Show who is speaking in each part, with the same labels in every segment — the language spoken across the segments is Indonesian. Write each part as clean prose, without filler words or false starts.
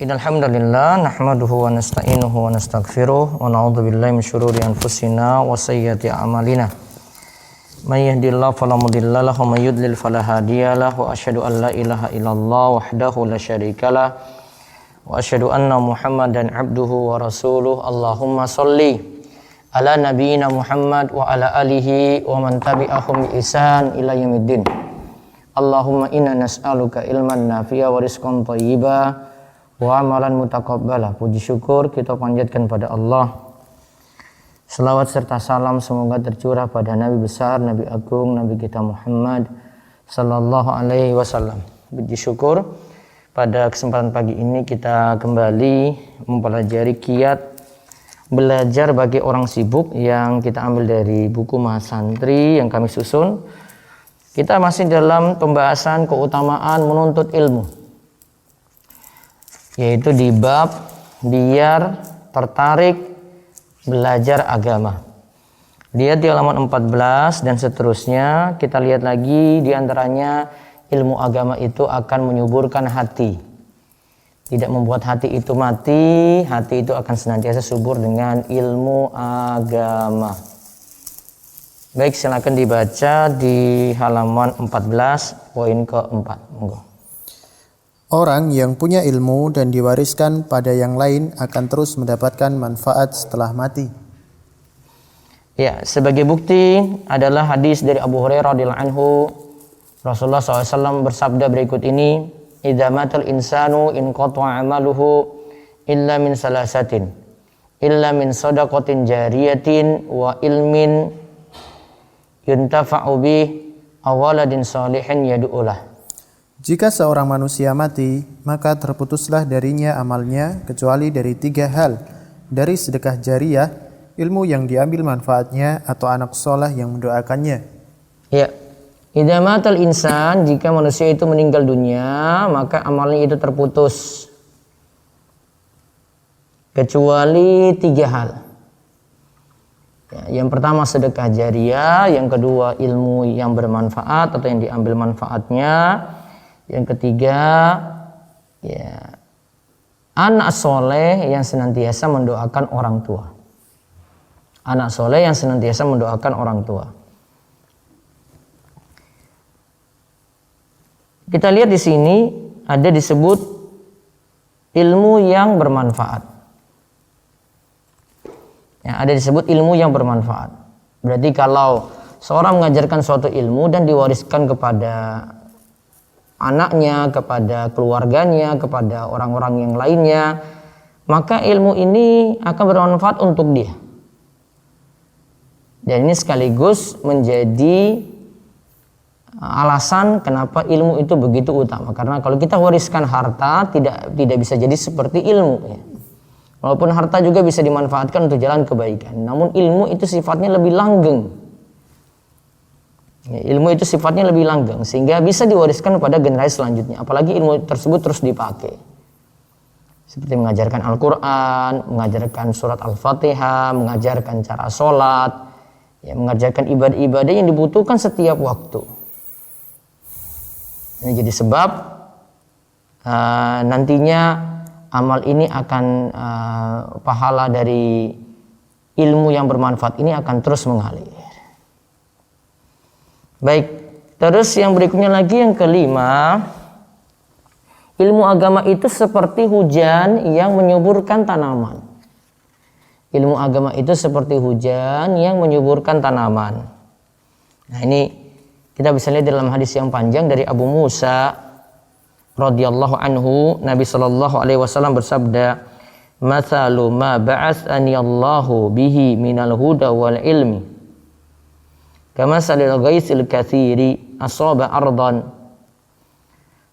Speaker 1: Innal hamdalillah nahmaduhu wa nasta'inuhu wa nastaghfiruh wa na'udzu billahi min syururi anfusina wa sayyiati a'malina. May yahdihillahu fala mudilla lahu wa may yudlil fala hadiyalah wa asyhadu an la ilaha illallah wahdahu la syarikalah wa asyhadu anna Muhammadan abduhu wa rasuluh. Allahumma shalli ala nabiyyina Muhammad wa ala alihi wa man tabi'ahum bi ihsan ila yaumiddin. Allahumma inna nas'aluka ilman nafi'a wa rizqan thayyiba wa amalan mutaqabbala. Puji syukur kita panjatkan pada Allah. Selawat serta salam semoga tercurah pada Nabi besar, Nabi agung, Nabi kita Muhammad sallallahu alaihi wasallam. Puji syukur pada kesempatan pagi ini kita kembali mempelajari kiat belajar bagi orang sibuk yang kita ambil dari buku Mahasantri yang kami susun. Kita masih dalam pembahasan keutamaan menuntut ilmu, yaitu di bab biar tertarik belajar agama. Lihat di halaman 14 dan seterusnya. Kita lihat lagi di antaranya ilmu agama itu akan menyuburkan hati, tidak membuat hati itu mati. Hati itu akan senantiasa subur dengan ilmu agama. Baik, silakan dibaca di halaman 14 poin keempat. Monggo.
Speaker 2: Orang yang punya ilmu dan diwariskan pada yang lain akan terus mendapatkan manfaat setelah mati.
Speaker 1: Ya, sebagai bukti adalah hadis dari Abu Hurairah radhiyallahu anhu. Rasulullah SAW bersabda berikut ini, "Idza matal insanu in qata'a 'amaluhu illa min salasatin, illa min shadaqatin jariyatin wa ilmin yuntafa'u bih aw waladin shalihin yad'u lah."
Speaker 2: Jika seorang manusia mati, maka terputuslah darinya amalnya kecuali dari 3 hal, dari sedekah jariyah, ilmu yang diambil manfaatnya, atau anak soleh yang mendoakannya.
Speaker 1: Ya, idza matal insan, jika manusia itu meninggal dunia, maka amalnya itu terputus kecuali 3 hal. Ya, yang pertama sedekah jariyah, yang kedua ilmu yang bermanfaat atau yang diambil manfaatnya, yang ketiga ya anak soleh yang senantiasa mendoakan orang tua. Anak soleh yang senantiasa mendoakan orang tua. Kita lihat di sini ada disebut ilmu yang bermanfaat. Ya, ada disebut ilmu yang bermanfaat. Berarti kalau seorang mengajarkan suatu ilmu dan diwariskan kepada anaknya, kepada keluarganya, kepada orang-orang yang lainnya, maka ilmu ini akan bermanfaat untuk dia. Dan ini sekaligus menjadi alasan kenapa ilmu itu begitu utama. Karena kalau kita wariskan harta, tidak bisa jadi seperti ilmu, ya. Walaupun harta juga bisa dimanfaatkan untuk jalan kebaikan, namun ilmu itu sifatnya lebih langgeng. Ya, ilmu itu sifatnya lebih langgeng sehingga bisa diwariskan kepada generasi selanjutnya. Apalagi ilmu tersebut terus dipakai, seperti mengajarkan Al-Quran, mengajarkan surat Al-Fatihah, mengajarkan cara sholat, ya, mengajarkan ibadah-ibadah yang dibutuhkan setiap waktu. Ini jadi sebab nantinya amal ini akan pahala dari ilmu yang bermanfaat ini akan terus mengalir. Baik, terus yang berikutnya lagi yang kelima, ilmu agama itu seperti hujan yang menyuburkan tanaman. Ilmu agama itu seperti hujan yang menyuburkan tanaman. Nah, ini kita bisa lihat dalam hadis yang panjang dari Abu Musa radhiyallahu anhu. Nabi sallallahu alaihi wasallam bersabda, "Mathalu ma ba'atsani Allahu bihi minal huda wal ilmi kama salil ghaisil katsiri asaba ardan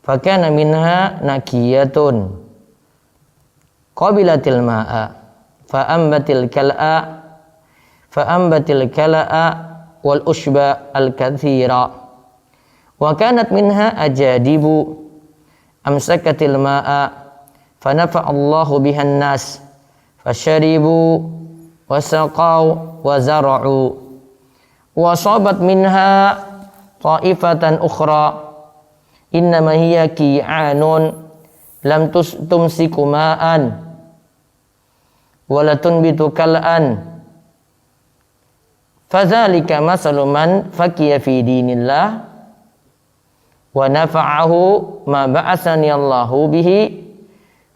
Speaker 1: fakana minha nakiyatun qabilatil ma'a faambatil kala'a wal ushba al katsira wa kanat minha ajadibu amsakatil ma'a fanafa Allahu bihan nas fasharibu wasaqaw wa zara'u wa sabat minha ta'ifatan ukhra innama hiya ki'anun lam tumsiku ma'an wa la tunbitu kal'an fadzalika masalu man faqiya fi dinillah wa nafa'ahu ma ba'atsani Allahu bihi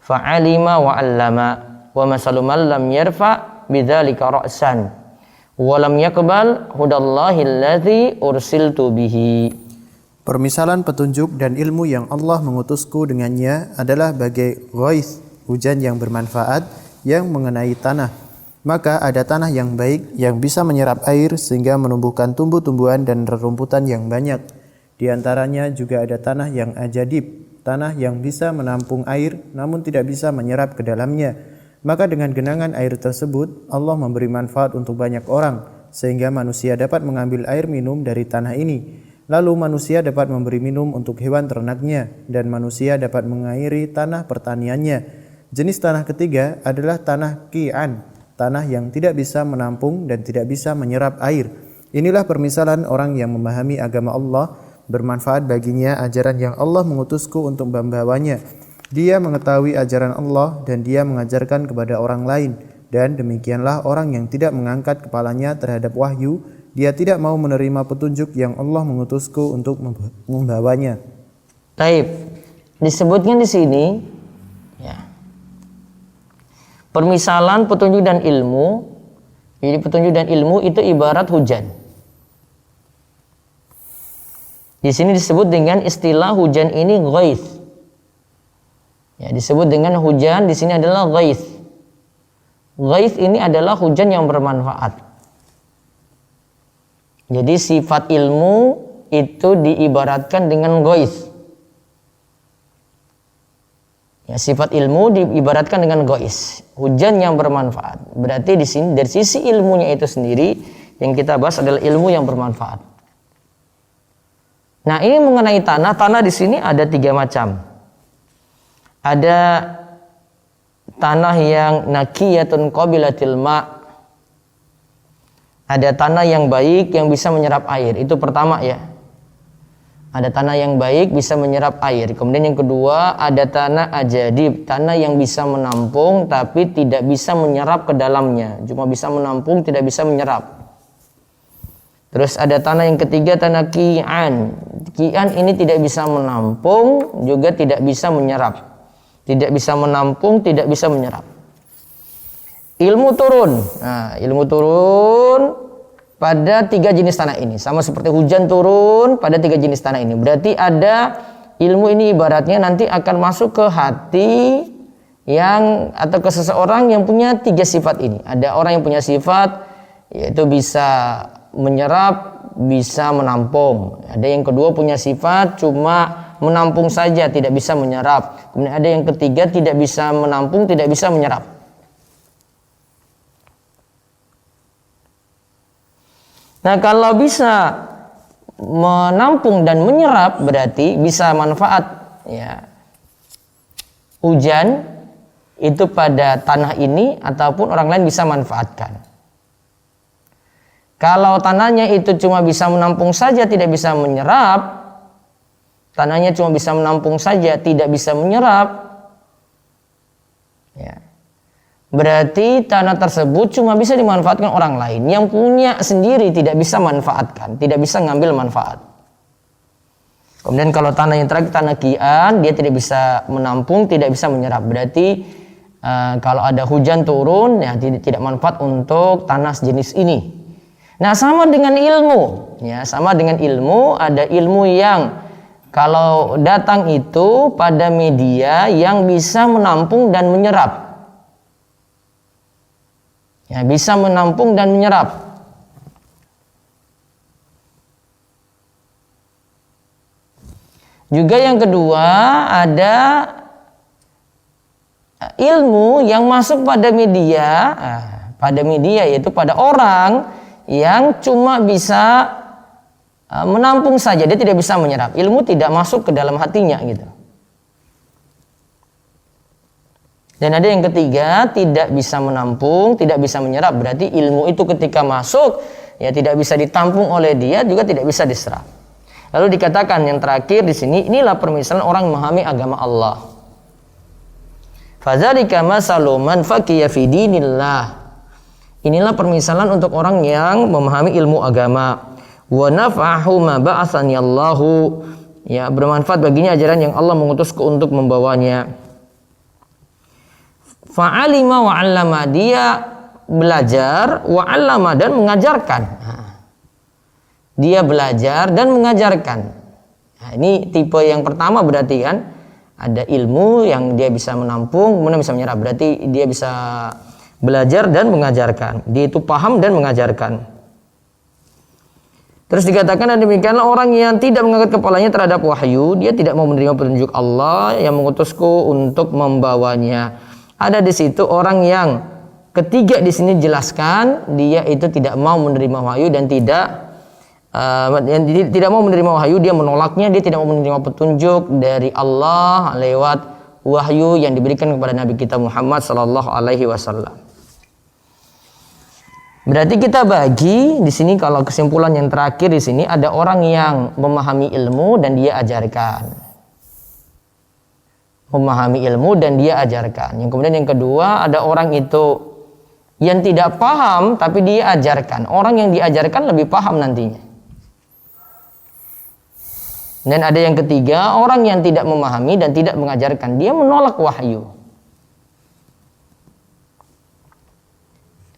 Speaker 1: fa'alima wa 'allama wa masalu man lam yarfa bidzalika ra'san wa lam yaqbal hudallahi allazi ursiltu bihi.
Speaker 2: Permisalan petunjuk dan ilmu yang Allah mengutusku dengannya adalah bagai ghaith, hujan yang bermanfaat yang mengenai tanah. Maka ada tanah yang baik yang bisa menyerap air sehingga menumbuhkan tumbuh-tumbuhan dan rerumputan yang banyak. Di antaranya juga ada tanah yang ajadib, tanah yang bisa menampung air namun tidak bisa menyerap ke dalamnya. Maka dengan genangan air tersebut Allah memberi manfaat untuk banyak orang sehingga manusia dapat mengambil air minum dari tanah ini. Lalu manusia dapat memberi minum untuk hewan ternaknya dan manusia dapat mengairi tanah pertaniannya. Jenis tanah ketiga adalah tanah qi'an, tanah yang tidak bisa menampung dan tidak bisa menyerap air. Inilah permisalan orang yang memahami agama Allah, bermanfaat baginya ajaran yang Allah mengutusku untuk membawanya. Dia mengetahui ajaran Allah dan dia mengajarkan kepada orang lain. Dan demikianlah orang yang tidak mengangkat kepalanya terhadap wahyu. Dia tidak mau menerima petunjuk yang Allah mengutusku untuk membawanya.
Speaker 1: Taib. Disebutkan di sini ya. Permisalan petunjuk dan ilmu. Jadi petunjuk dan ilmu itu ibarat hujan. Di sini disebut dengan istilah hujan ini ghaith. Ya, disebut dengan hujan di sini adalah ghaith. Ghaith ini adalah hujan yang bermanfaat. Jadi sifat ilmu itu diibaratkan dengan ghaith. Ya, sifat ilmu diibaratkan dengan ghaith, hujan yang bermanfaat. Berarti di sini dari sisi ilmunya itu sendiri yang kita bahas adalah ilmu yang bermanfaat. Nah, ini mengenai tanah. Tanah di sini ada 3 macam. Ada tanah yang naqiyatun qabilatil ma'. Ada tanah yang baik yang bisa menyerap air. Itu pertama ya. Ada tanah yang baik bisa menyerap air. Kemudian yang kedua ada tanah ajadib, tanah yang bisa menampung tapi tidak bisa menyerap ke dalamnya. Cuma bisa menampung, tidak bisa menyerap. Terus ada tanah yang ketiga, tanah qi'an. Qi'an ini tidak bisa menampung, juga tidak bisa menyerap. Tidak bisa menampung, tidak bisa menyerap. Ilmu turun. Nah, ilmu turun pada 3 jenis tanah ini. Sama seperti hujan turun pada 3 jenis tanah ini. Berarti ada ilmu ini ibaratnya nanti akan masuk ke hati yang atau ke seseorang yang punya 3 sifat ini. Ada orang yang punya sifat yaitu bisa menyerap, bisa menampung. Ada yang kedua punya sifat cuma menampung saja, tidak bisa menyerap. Kemudian ada yang ketiga tidak bisa menampung, tidak bisa menyerap. Nah, kalau bisa menampung dan menyerap berarti bisa manfaat ya. Hujan itu pada tanah ini ataupun orang lain bisa manfaatkan. Kalau tanahnya itu cuma bisa menampung saja, tidak bisa menyerap, tanahnya cuma bisa menampung saja, tidak bisa menyerap, ya, berarti tanah tersebut cuma bisa dimanfaatkan orang lain. Yang punya sendiri tidak bisa manfaatkan, tidak bisa ngambil manfaat. Kemudian kalau tanah yang terakhir, tanah qi'an, dia tidak bisa menampung, tidak bisa menyerap. Berarti kalau ada hujan turun, ya tidak manfaat untuk tanah sejenis ini. Nah, sama dengan ilmu, ya, sama dengan ilmu. Ada ilmu yang kalau datang itu pada media yang bisa menampung dan menyerap. Ya, bisa menampung dan menyerap. Juga yang kedua ada ilmu yang masuk pada media, yaitu pada orang yang cuma bisa menampung saja, dia tidak bisa menyerap. Ilmu tidak masuk ke dalam hatinya gitu. Dan ada yang ketiga, tidak bisa menampung, tidak bisa menyerap. Berarti ilmu itu ketika masuk, ya tidak bisa ditampung oleh dia, juga tidak bisa diserap. Lalu dikatakan yang terakhir di sini, inilah permisalan orang memahami agama Allah. Fadzalika masalu man faqiya fi dinillah. Inilah permisalan untuk orang yang memahami ilmu agama. Wa naf'ahu ma ba'atsani Allahu. Ya, bermanfaat baginya ajaran yang Allah mengutusku untuk membawanya. Fa'alima wa 'allama, dia belajar wa 'allama dan mengajarkan. Dia belajar dan mengajarkan. Nah, ini tipe yang pertama berarti kan ada ilmu yang dia bisa menampung, kemudian bisa menyerap. Berarti dia bisa belajar dan mengajarkan. Dia itu paham dan mengajarkan. Terus dikatakan demikianlah orang yang tidak mengangkat kepalanya terhadap wahyu, dia tidak mau menerima petunjuk Allah yang mengutusku untuk membawanya. Ada di situ orang yang ketiga di sini jelaskan dia itu tidak mau menerima wahyu dan tidak mau menerima wahyu, dia menolaknya, dia tidak mau menerima petunjuk dari Allah lewat wahyu yang diberikan kepada Nabi kita Muhammad sallallahu alaihi wasallam. Berarti kita bagi di sini kalau kesimpulan yang terakhir di sini ada orang yang memahami ilmu dan dia ajarkan. Memahami ilmu dan dia ajarkan. Yang kemudian yang kedua ada orang itu yang tidak paham tapi dia ajarkan. Orang yang diajarkan lebih paham nantinya. Dan ada yang ketiga orang yang tidak memahami dan tidak mengajarkan. Dia menolak wahyu.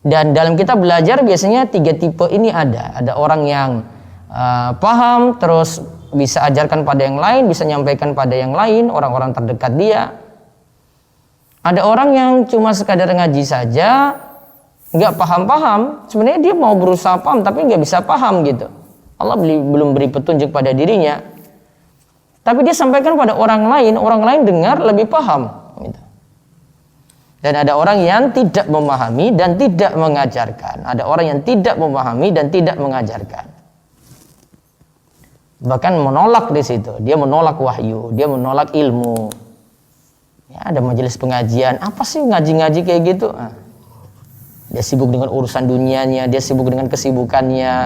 Speaker 1: Dan dalam kita belajar biasanya tiga tipe ini ada. Ada orang yang paham terus bisa ajarkan pada yang lain, bisa nyampaikan pada yang lain, orang-orang terdekat dia. Ada orang yang cuma sekadar ngaji saja, nggak paham-paham. Sebenarnya dia mau berusaha paham tapi nggak bisa paham gitu. Allah belum beri petunjuk pada dirinya. Tapi dia sampaikan pada orang lain dengar lebih paham. Gitu. Dan ada orang yang tidak memahami dan tidak mengajarkan. Ada orang yang tidak memahami dan tidak mengajarkan. Bahkan menolak di situ. Dia menolak wahyu, dia menolak ilmu. Ya, ada majelis pengajian. Apa sih ngaji-ngaji kayak gitu? Nah, dia sibuk dengan urusan dunianya, dia sibuk dengan kesibukannya.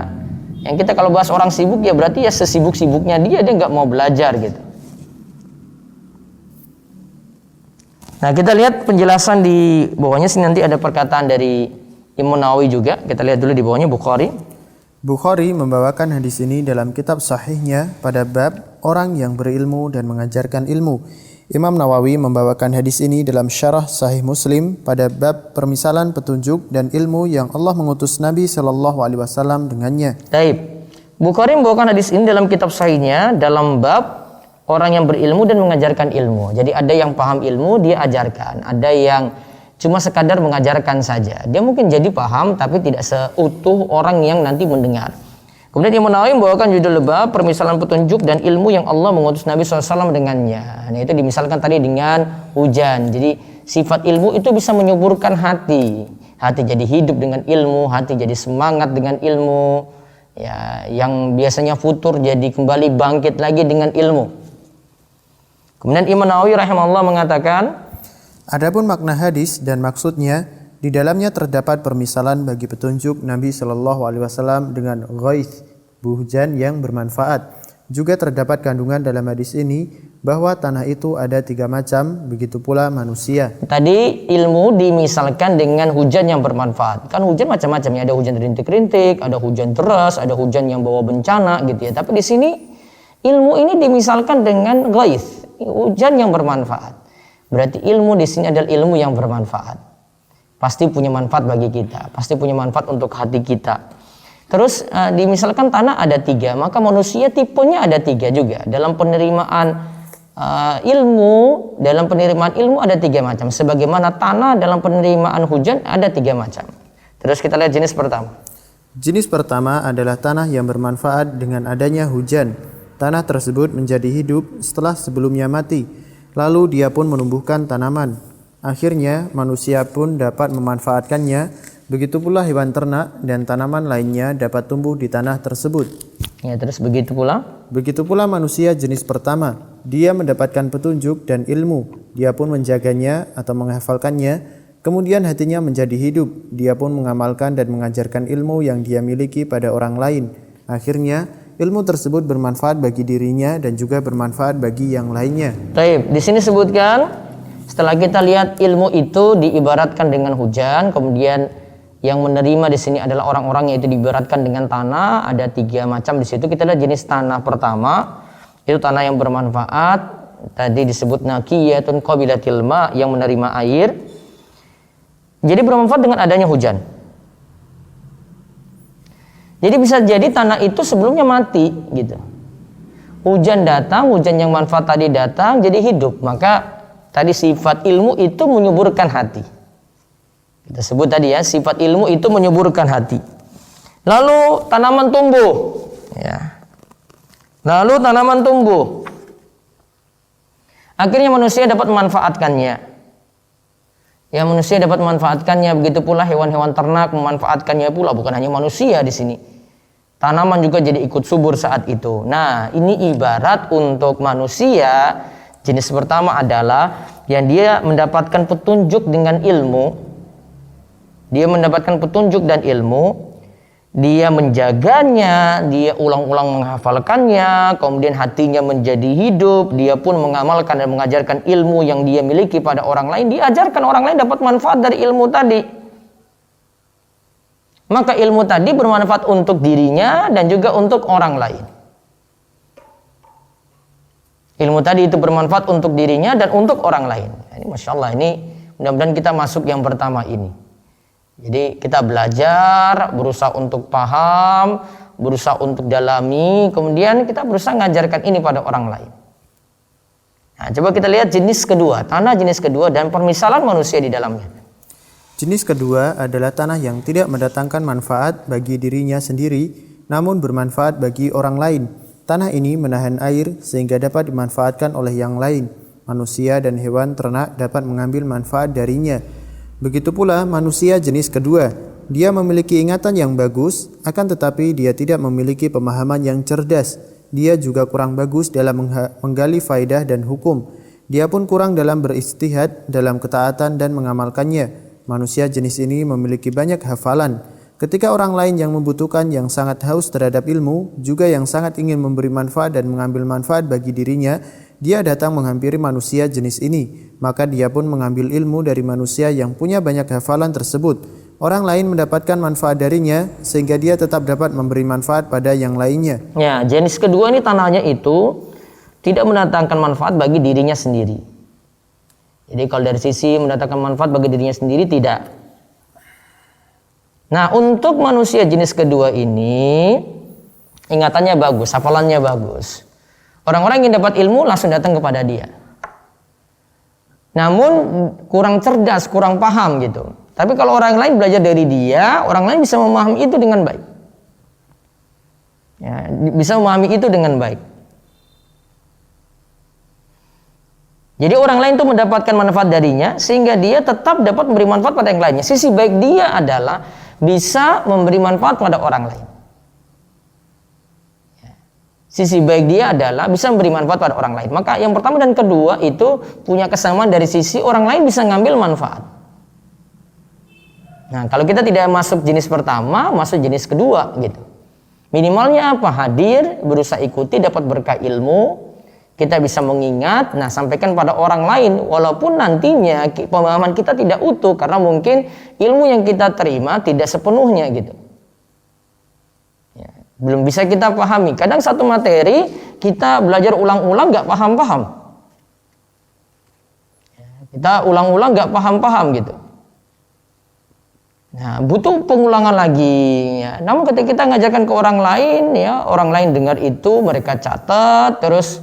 Speaker 1: Yang kita kalau bahas orang sibuk ya berarti ya sesibuk-sibuknya dia nggak mau belajar gitu. Nah, kita lihat penjelasan di bawahnya sini nanti ada perkataan dari Imam Nawawi juga. Kita lihat dulu di bawahnya Bukhari.
Speaker 2: Bukhari membawakan hadis ini dalam kitab sahihnya pada bab orang yang berilmu dan mengajarkan ilmu. Imam Nawawi membawakan hadis ini dalam syarah Sahih Muslim pada bab permisalan petunjuk dan ilmu yang Allah mengutus Nabi Shallallahu Alaihi Wasallam dengannya.
Speaker 1: Taib. Bukhari membawakan hadis ini dalam kitab sahihnya dalam bab orang yang berilmu dan mengajarkan ilmu. Jadi ada yang paham ilmu dia ajarkan, ada yang cuma sekadar mengajarkan saja. Dia mungkin jadi paham tapi tidak seutuh orang yang nanti mendengar. Kemudian Imam Nawawi membawakan judul bab permisalan petunjuk dan ilmu yang Allah mengutus Nabi SAW dengannya. Nah, itu dimisalkan tadi dengan hujan. Jadi sifat ilmu itu bisa menyuburkan hati. Hati jadi hidup dengan ilmu, hati jadi semangat dengan ilmu. Ya, yang biasanya futur jadi kembali bangkit lagi dengan ilmu. Kemudian Imam Nawawi rahimahullah mengatakan,
Speaker 2: adapun makna hadis dan maksudnya, di dalamnya terdapat permisalan bagi petunjuk Nabi Shallallahu Alaihi Wasallam dengan ghaith, hujan yang bermanfaat. Juga terdapat kandungan dalam hadis ini bahwa tanah itu ada 3 macam, begitu pula manusia.
Speaker 1: Tadi ilmu dimisalkan dengan hujan yang bermanfaat. Kan hujan macam-macam ya, ada hujan rintik-rintik, ada hujan deras, ada hujan yang bawa bencana gitu ya. Tapi di sini ilmu ini dimisalkan dengan ghaith, hujan yang bermanfaat. Berarti ilmu di sini adalah ilmu yang bermanfaat. Pasti punya manfaat bagi kita, pasti punya manfaat untuk hati kita. Terus dimisalkan tanah ada 3, maka manusia tipenya ada 3 juga. Dalam penerimaan ilmu ada 3 macam. Sebagaimana tanah dalam penerimaan hujan ada 3 macam. Terus kita lihat jenis pertama.
Speaker 2: Jenis pertama adalah tanah yang bermanfaat dengan adanya hujan. Tanah tersebut menjadi hidup setelah sebelumnya mati. Lalu dia pun menumbuhkan tanaman. Akhirnya manusia pun dapat memanfaatkannya. Begitu pula hewan ternak dan tanaman lainnya dapat tumbuh di tanah tersebut.
Speaker 1: Ya, terus begitu pula?
Speaker 2: Begitu pula manusia jenis pertama. Dia mendapatkan petunjuk dan ilmu. Dia pun menjaganya atau menghafalkannya. Kemudian hatinya menjadi hidup. Dia pun mengamalkan dan mengajarkan ilmu yang dia miliki pada orang lain. Akhirnya ilmu tersebut bermanfaat bagi dirinya dan juga bermanfaat bagi yang lainnya.
Speaker 1: Baik, di sini sebutkan Setelah kita lihat ilmu itu diibaratkan dengan hujan, kemudian yang menerima di sini adalah orang-orang yaitu diibaratkan dengan tanah. Ada 3 macam di situ. Kita lihat jenis tanah pertama, itu tanah yang bermanfaat. Tadi disebut naqiyatun qabilatil ma, yang menerima air. Jadi bermanfaat dengan adanya hujan. Jadi bisa jadi tanah itu sebelumnya mati gitu. Hujan datang, hujan yang manfaat tadi datang, jadi hidup. Maka tadi sifat ilmu itu menyuburkan hati. Kita sebut tadi ya, sifat ilmu itu menyuburkan hati. Lalu tanaman tumbuh, ya. Lalu tanaman tumbuh. Akhirnya manusia dapat memanfaatkannya. Ya, manusia dapat memanfaatkannya, begitu pula hewan-hewan ternak memanfaatkannya pula, bukan hanya manusia di sini. Tanaman juga jadi ikut subur saat itu. Nah, ini ibarat untuk manusia. Jenis pertama adalah yang dia mendapatkan petunjuk dengan ilmu. Dia mendapatkan petunjuk dan ilmu. Dia menjaganya, dia ulang-ulang menghafalkannya, kemudian hatinya menjadi hidup. Dia pun mengamalkan dan mengajarkan ilmu yang dia miliki pada orang lain. Diajarkan orang lain dapat manfaat dari ilmu tadi. Maka ilmu tadi bermanfaat untuk dirinya dan juga untuk orang lain. Ilmu tadi itu bermanfaat untuk dirinya dan untuk orang lain. Ini Masya Allah, ini mudah-mudahan kita masuk yang pertama ini. Jadi kita belajar, berusaha untuk paham, berusaha untuk dalami, kemudian kita berusaha mengajarkan ini pada orang lain. Nah, coba kita lihat jenis kedua, tanah jenis kedua dan permisalan manusia di dalamnya.
Speaker 2: Jenis kedua adalah tanah yang tidak mendatangkan manfaat bagi dirinya sendiri, namun bermanfaat bagi orang lain. Tanah ini menahan air sehingga dapat dimanfaatkan oleh yang lain. Manusia dan hewan ternak dapat mengambil manfaat darinya. Begitu pula manusia jenis kedua. Dia memiliki ingatan yang bagus, akan tetapi dia tidak memiliki pemahaman yang cerdas. Dia juga kurang bagus dalam menggali faedah dan hukum. Dia pun kurang dalam beristihad dalam ketaatan dan mengamalkannya. Manusia jenis ini memiliki banyak hafalan. Ketika orang lain yang membutuhkan, yang sangat haus terhadap ilmu, juga yang sangat ingin memberi manfaat dan mengambil manfaat bagi dirinya, dia datang menghampiri manusia jenis ini. Maka dia pun mengambil ilmu dari manusia yang punya banyak hafalan tersebut. Orang lain mendapatkan manfaat darinya, sehingga dia tetap dapat memberi manfaat pada yang lainnya.
Speaker 1: Ya, jenis kedua ini tanahnya itu tidak mendatangkan manfaat bagi dirinya sendiri. Jadi kalau dari sisi mendatangkan manfaat bagi dirinya sendiri, tidak. Nah, untuk manusia jenis kedua ini ingatannya bagus, hafalannya bagus. Orang-orang yang dapat ilmu langsung datang kepada dia. Namun kurang cerdas, kurang paham gitu. Tapi kalau orang lain belajar dari dia, orang lain bisa memahami itu dengan baik. Ya, bisa memahami itu dengan baik. Jadi orang lain itu mendapatkan manfaat darinya sehingga dia tetap dapat memberi manfaat pada yang lainnya. Sisi baik dia adalah bisa memberi manfaat pada orang lain. Sisi baik dia adalah bisa memberi manfaat pada orang lain. Maka yang pertama dan kedua itu punya kesamaan dari sisi orang lain bisa ngambil manfaat. Nah, kalau kita tidak masuk jenis pertama, masuk jenis kedua gitu. Minimalnya apa? Hadir, berusaha ikuti, dapat berkah ilmu. Kita bisa mengingat, nah sampaikan pada orang lain, walaupun nantinya pemahaman kita tidak utuh karena mungkin ilmu yang kita terima tidak sepenuhnya gitu. Ya, belum bisa kita pahami. Kadang satu materi kita belajar ulang-ulang nggak paham-paham. Ya, kita ulang-ulang nggak paham-paham gitu. Nah, butuh pengulangan lagi. Ya. Namun ketika kita ngajarkan ke orang lain, ya orang lain dengar itu, mereka catat, terus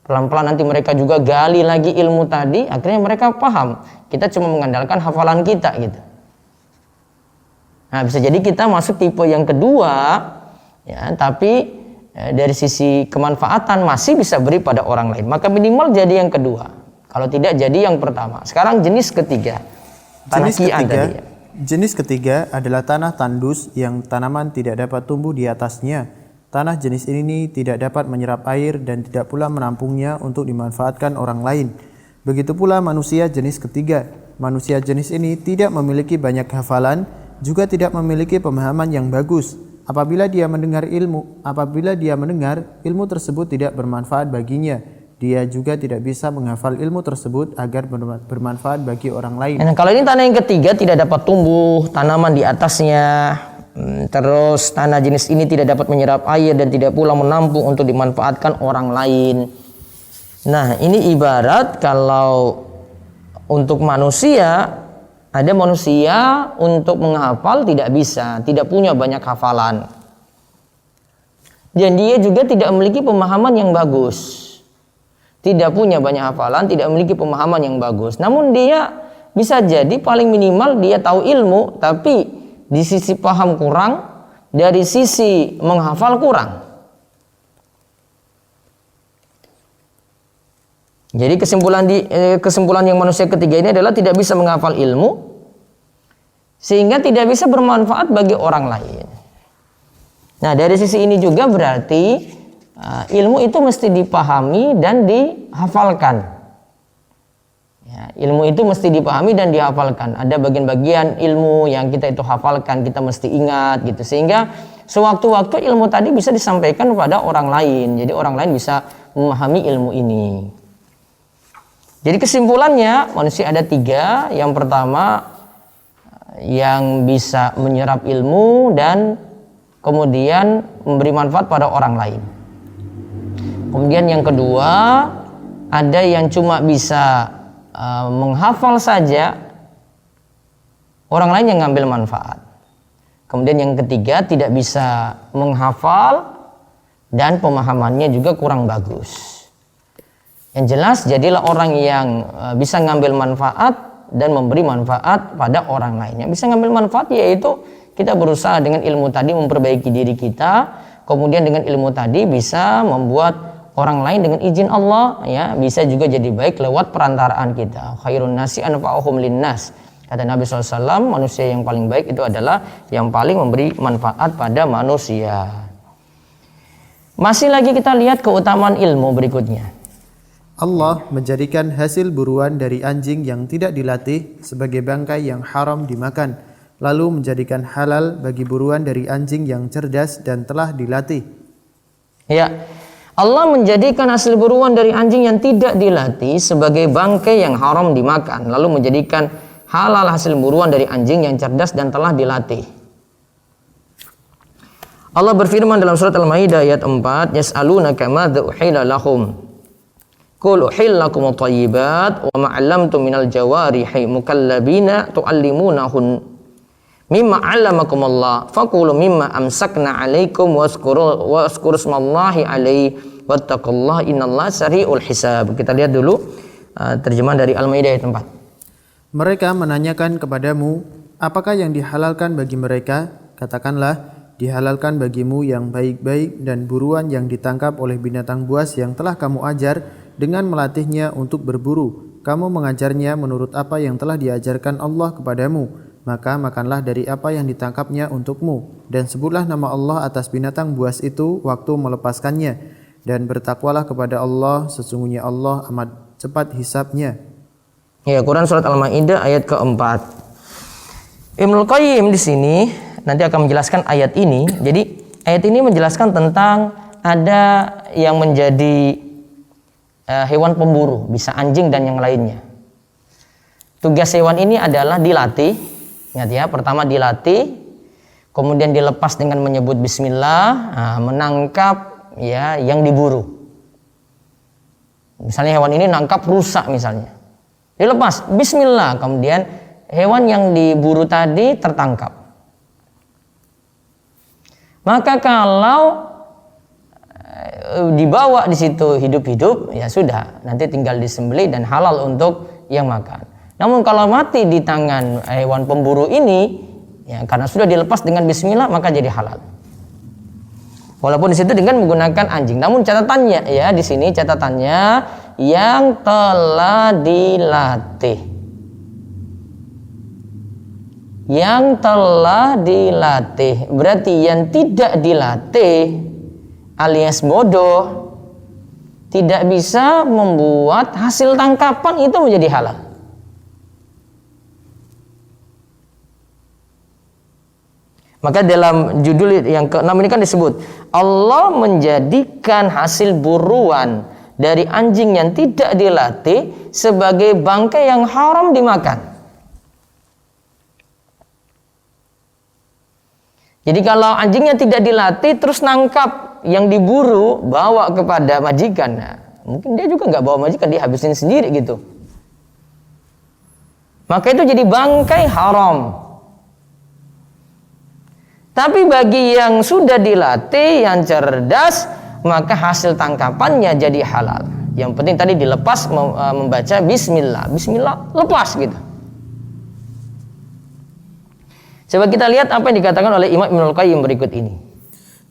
Speaker 1: pelan-pelan nanti mereka juga gali lagi ilmu tadi, akhirnya mereka paham. Kita cuma mengandalkan hafalan kita gitu. Nah, bisa jadi kita masuk tipe yang kedua, ya, tapi dari sisi kemanfaatan masih bisa beri pada orang lain. Maka minimal jadi yang kedua. Kalau tidak jadi yang pertama. Sekarang jenis ketiga.
Speaker 2: Jenis ketiga adalah tanah tandus yang tanaman tidak dapat tumbuh di atasnya. Tanah jenis ini tidak dapat menyerap air dan tidak pula menampungnya untuk dimanfaatkan orang lain. Begitu pula manusia jenis ketiga. Manusia jenis ini tidak memiliki banyak hafalan, juga tidak memiliki pemahaman yang bagus. Apabila dia mendengar ilmu tersebut tidak bermanfaat baginya. dia juga tidak bisa menghafal ilmu tersebut agar bermanfaat bagi orang lain.
Speaker 1: Nah, kalau ini tanah yang ketiga tidak dapat tumbuh tanaman di atasnya, terus tanah jenis ini tidak dapat menyerap air dan tidak pula menampung untuk dimanfaatkan orang lain. Nah, ini ibarat kalau untuk manusia, ada manusia untuk menghafal tidak bisa, tidak punya banyak hafalan. Dan dia juga tidak memiliki pemahaman yang bagus. Tidak punya banyak hafalan, tidak memiliki pemahaman yang bagus. Namun dia bisa jadi paling minimal dia tahu ilmu, tapi di sisi paham kurang, dari sisi menghafal kurang. Jadi kesimpulan yang manusia ketiga ini adalah tidak bisa menghafal ilmu, sehingga tidak bisa bermanfaat bagi orang lain. Nah, dari sisi ini juga berarti ilmu itu mesti dipahami dan dihafalkan. Ya, ilmu itu mesti dipahami dan dihafalkan. Ada bagian-bagian ilmu yang kita itu hafalkan, kita mesti ingat gitu. Sehingga sewaktu-waktu ilmu tadi bisa disampaikan kepada orang lain. Jadi orang lain bisa memahami ilmu ini. Jadi kesimpulannya manusia ada 3. Yang pertama yang bisa menyerap ilmu dan kemudian memberi manfaat pada orang lain. Kemudian yang kedua, ada yang cuma bisa menghafal saja, orang lain yang ngambil manfaat. Kemudian yang ketiga, tidak bisa menghafal dan pemahamannya juga kurang bagus. Yang jelas, jadilah orang yang bisa ngambil manfaat dan memberi manfaat pada orang lain. Yang bisa ngambil manfaat yaitu kita berusaha dengan ilmu tadi memperbaiki diri kita, kemudian dengan ilmu tadi bisa membuat orang lain dengan izin Allah, ya, bisa juga jadi baik lewat perantaraan kita. Khairun nasi anfa'uhum linnas. Kata Nabi SAW, manusia yang paling baik itu adalah yang paling memberi manfaat pada manusia. Masih lagi kita lihat keutamaan ilmu berikutnya.
Speaker 2: Allah menjadikan hasil buruan dari anjing yang tidak dilatih sebagai bangkai yang haram dimakan, lalu menjadikan halal bagi buruan dari anjing yang cerdas dan telah dilatih. Ya, Allah menjadikan hasil buruan dari anjing yang tidak dilatih sebagai bangkai yang haram dimakan, lalu menjadikan halal hasil buruan dari anjing yang cerdas dan telah dilatih. Allah berfirman dalam surat Al-Maidah ayat 4, "Yas'alunaka madza uhilla lahum. Qul uhillakum at-thayyibat wa ma 'allamtum minal jawarihi mukallabina tu'allimunahun mimma 'allamakumullah faqulu mimma amsakna 'alaikum wazkuru ismallahi 'alaihi wattaqullaha innallaha sari'ul hisab." Kita lihat dulu terjemahan dari Al-Maidah ayat 4. Mereka menanyakan kepadamu, apakah yang dihalalkan bagi mereka? Katakanlah, dihalalkan bagimu yang baik-baik dan buruan yang ditangkap oleh binatang buas yang telah kamu ajar dengan melatihnya untuk berburu. Kamu mengajarnya menurut apa yang telah diajarkan Allah kepadamu, maka makanlah dari apa yang ditangkapnya untukmu, dan sebutlah nama Allah atas binatang buas itu waktu melepaskannya, dan bertakwalah kepada Allah, sesungguhnya Allah amat cepat hisabnya.
Speaker 1: Ya, Quran surat Al-Maidah ayat keempat. Ibnul Qayyim di sini nanti akan menjelaskan ayat ini. Jadi ayat ini menjelaskan tentang ada yang menjadi hewan pemburu, bisa anjing dan yang lainnya. Tugas hewan ini adalah dilatih. Ingat ya, pertama dilatih, kemudian dilepas dengan menyebut bismillah, menangkap ya yang diburu. Misalnya hewan ini nangkap rusa misalnya, dilepas bismillah, kemudian hewan yang diburu tadi tertangkap. Maka kalau dibawa di situ hidup-hidup, ya sudah, nanti tinggal disembelih dan halal untuk yang makan. Namun kalau mati di tangan hewan pemburu ini, ya karena sudah dilepas dengan bismillah, maka jadi halal. Walaupun di situ dengan menggunakan anjing. Namun catatannya ya, di sini catatannya yang telah dilatih. Yang telah dilatih. Berarti yang tidak dilatih alias bodoh tidak bisa membuat hasil tangkapan itu menjadi halal. Maka dalam judul yang ke-6 ini kan disebut Allah menjadikan hasil buruan dari anjing yang tidak dilatih sebagai bangkai yang haram dimakan. Jadi kalau anjingnya tidak dilatih terus nangkap yang diburu bawa kepada majikan, nah, mungkin dia juga nggak bawa majikan, dia habisin sendiri gitu. Maka itu jadi bangkai haram. Tapi bagi yang sudah dilatih, yang cerdas, maka hasil tangkapannya jadi halal. Yang penting tadi dilepas membaca bismillah. Bismillah lepas gitu. Coba kita lihat apa yang dikatakan oleh Imam Ibnul Qayyim berikut ini.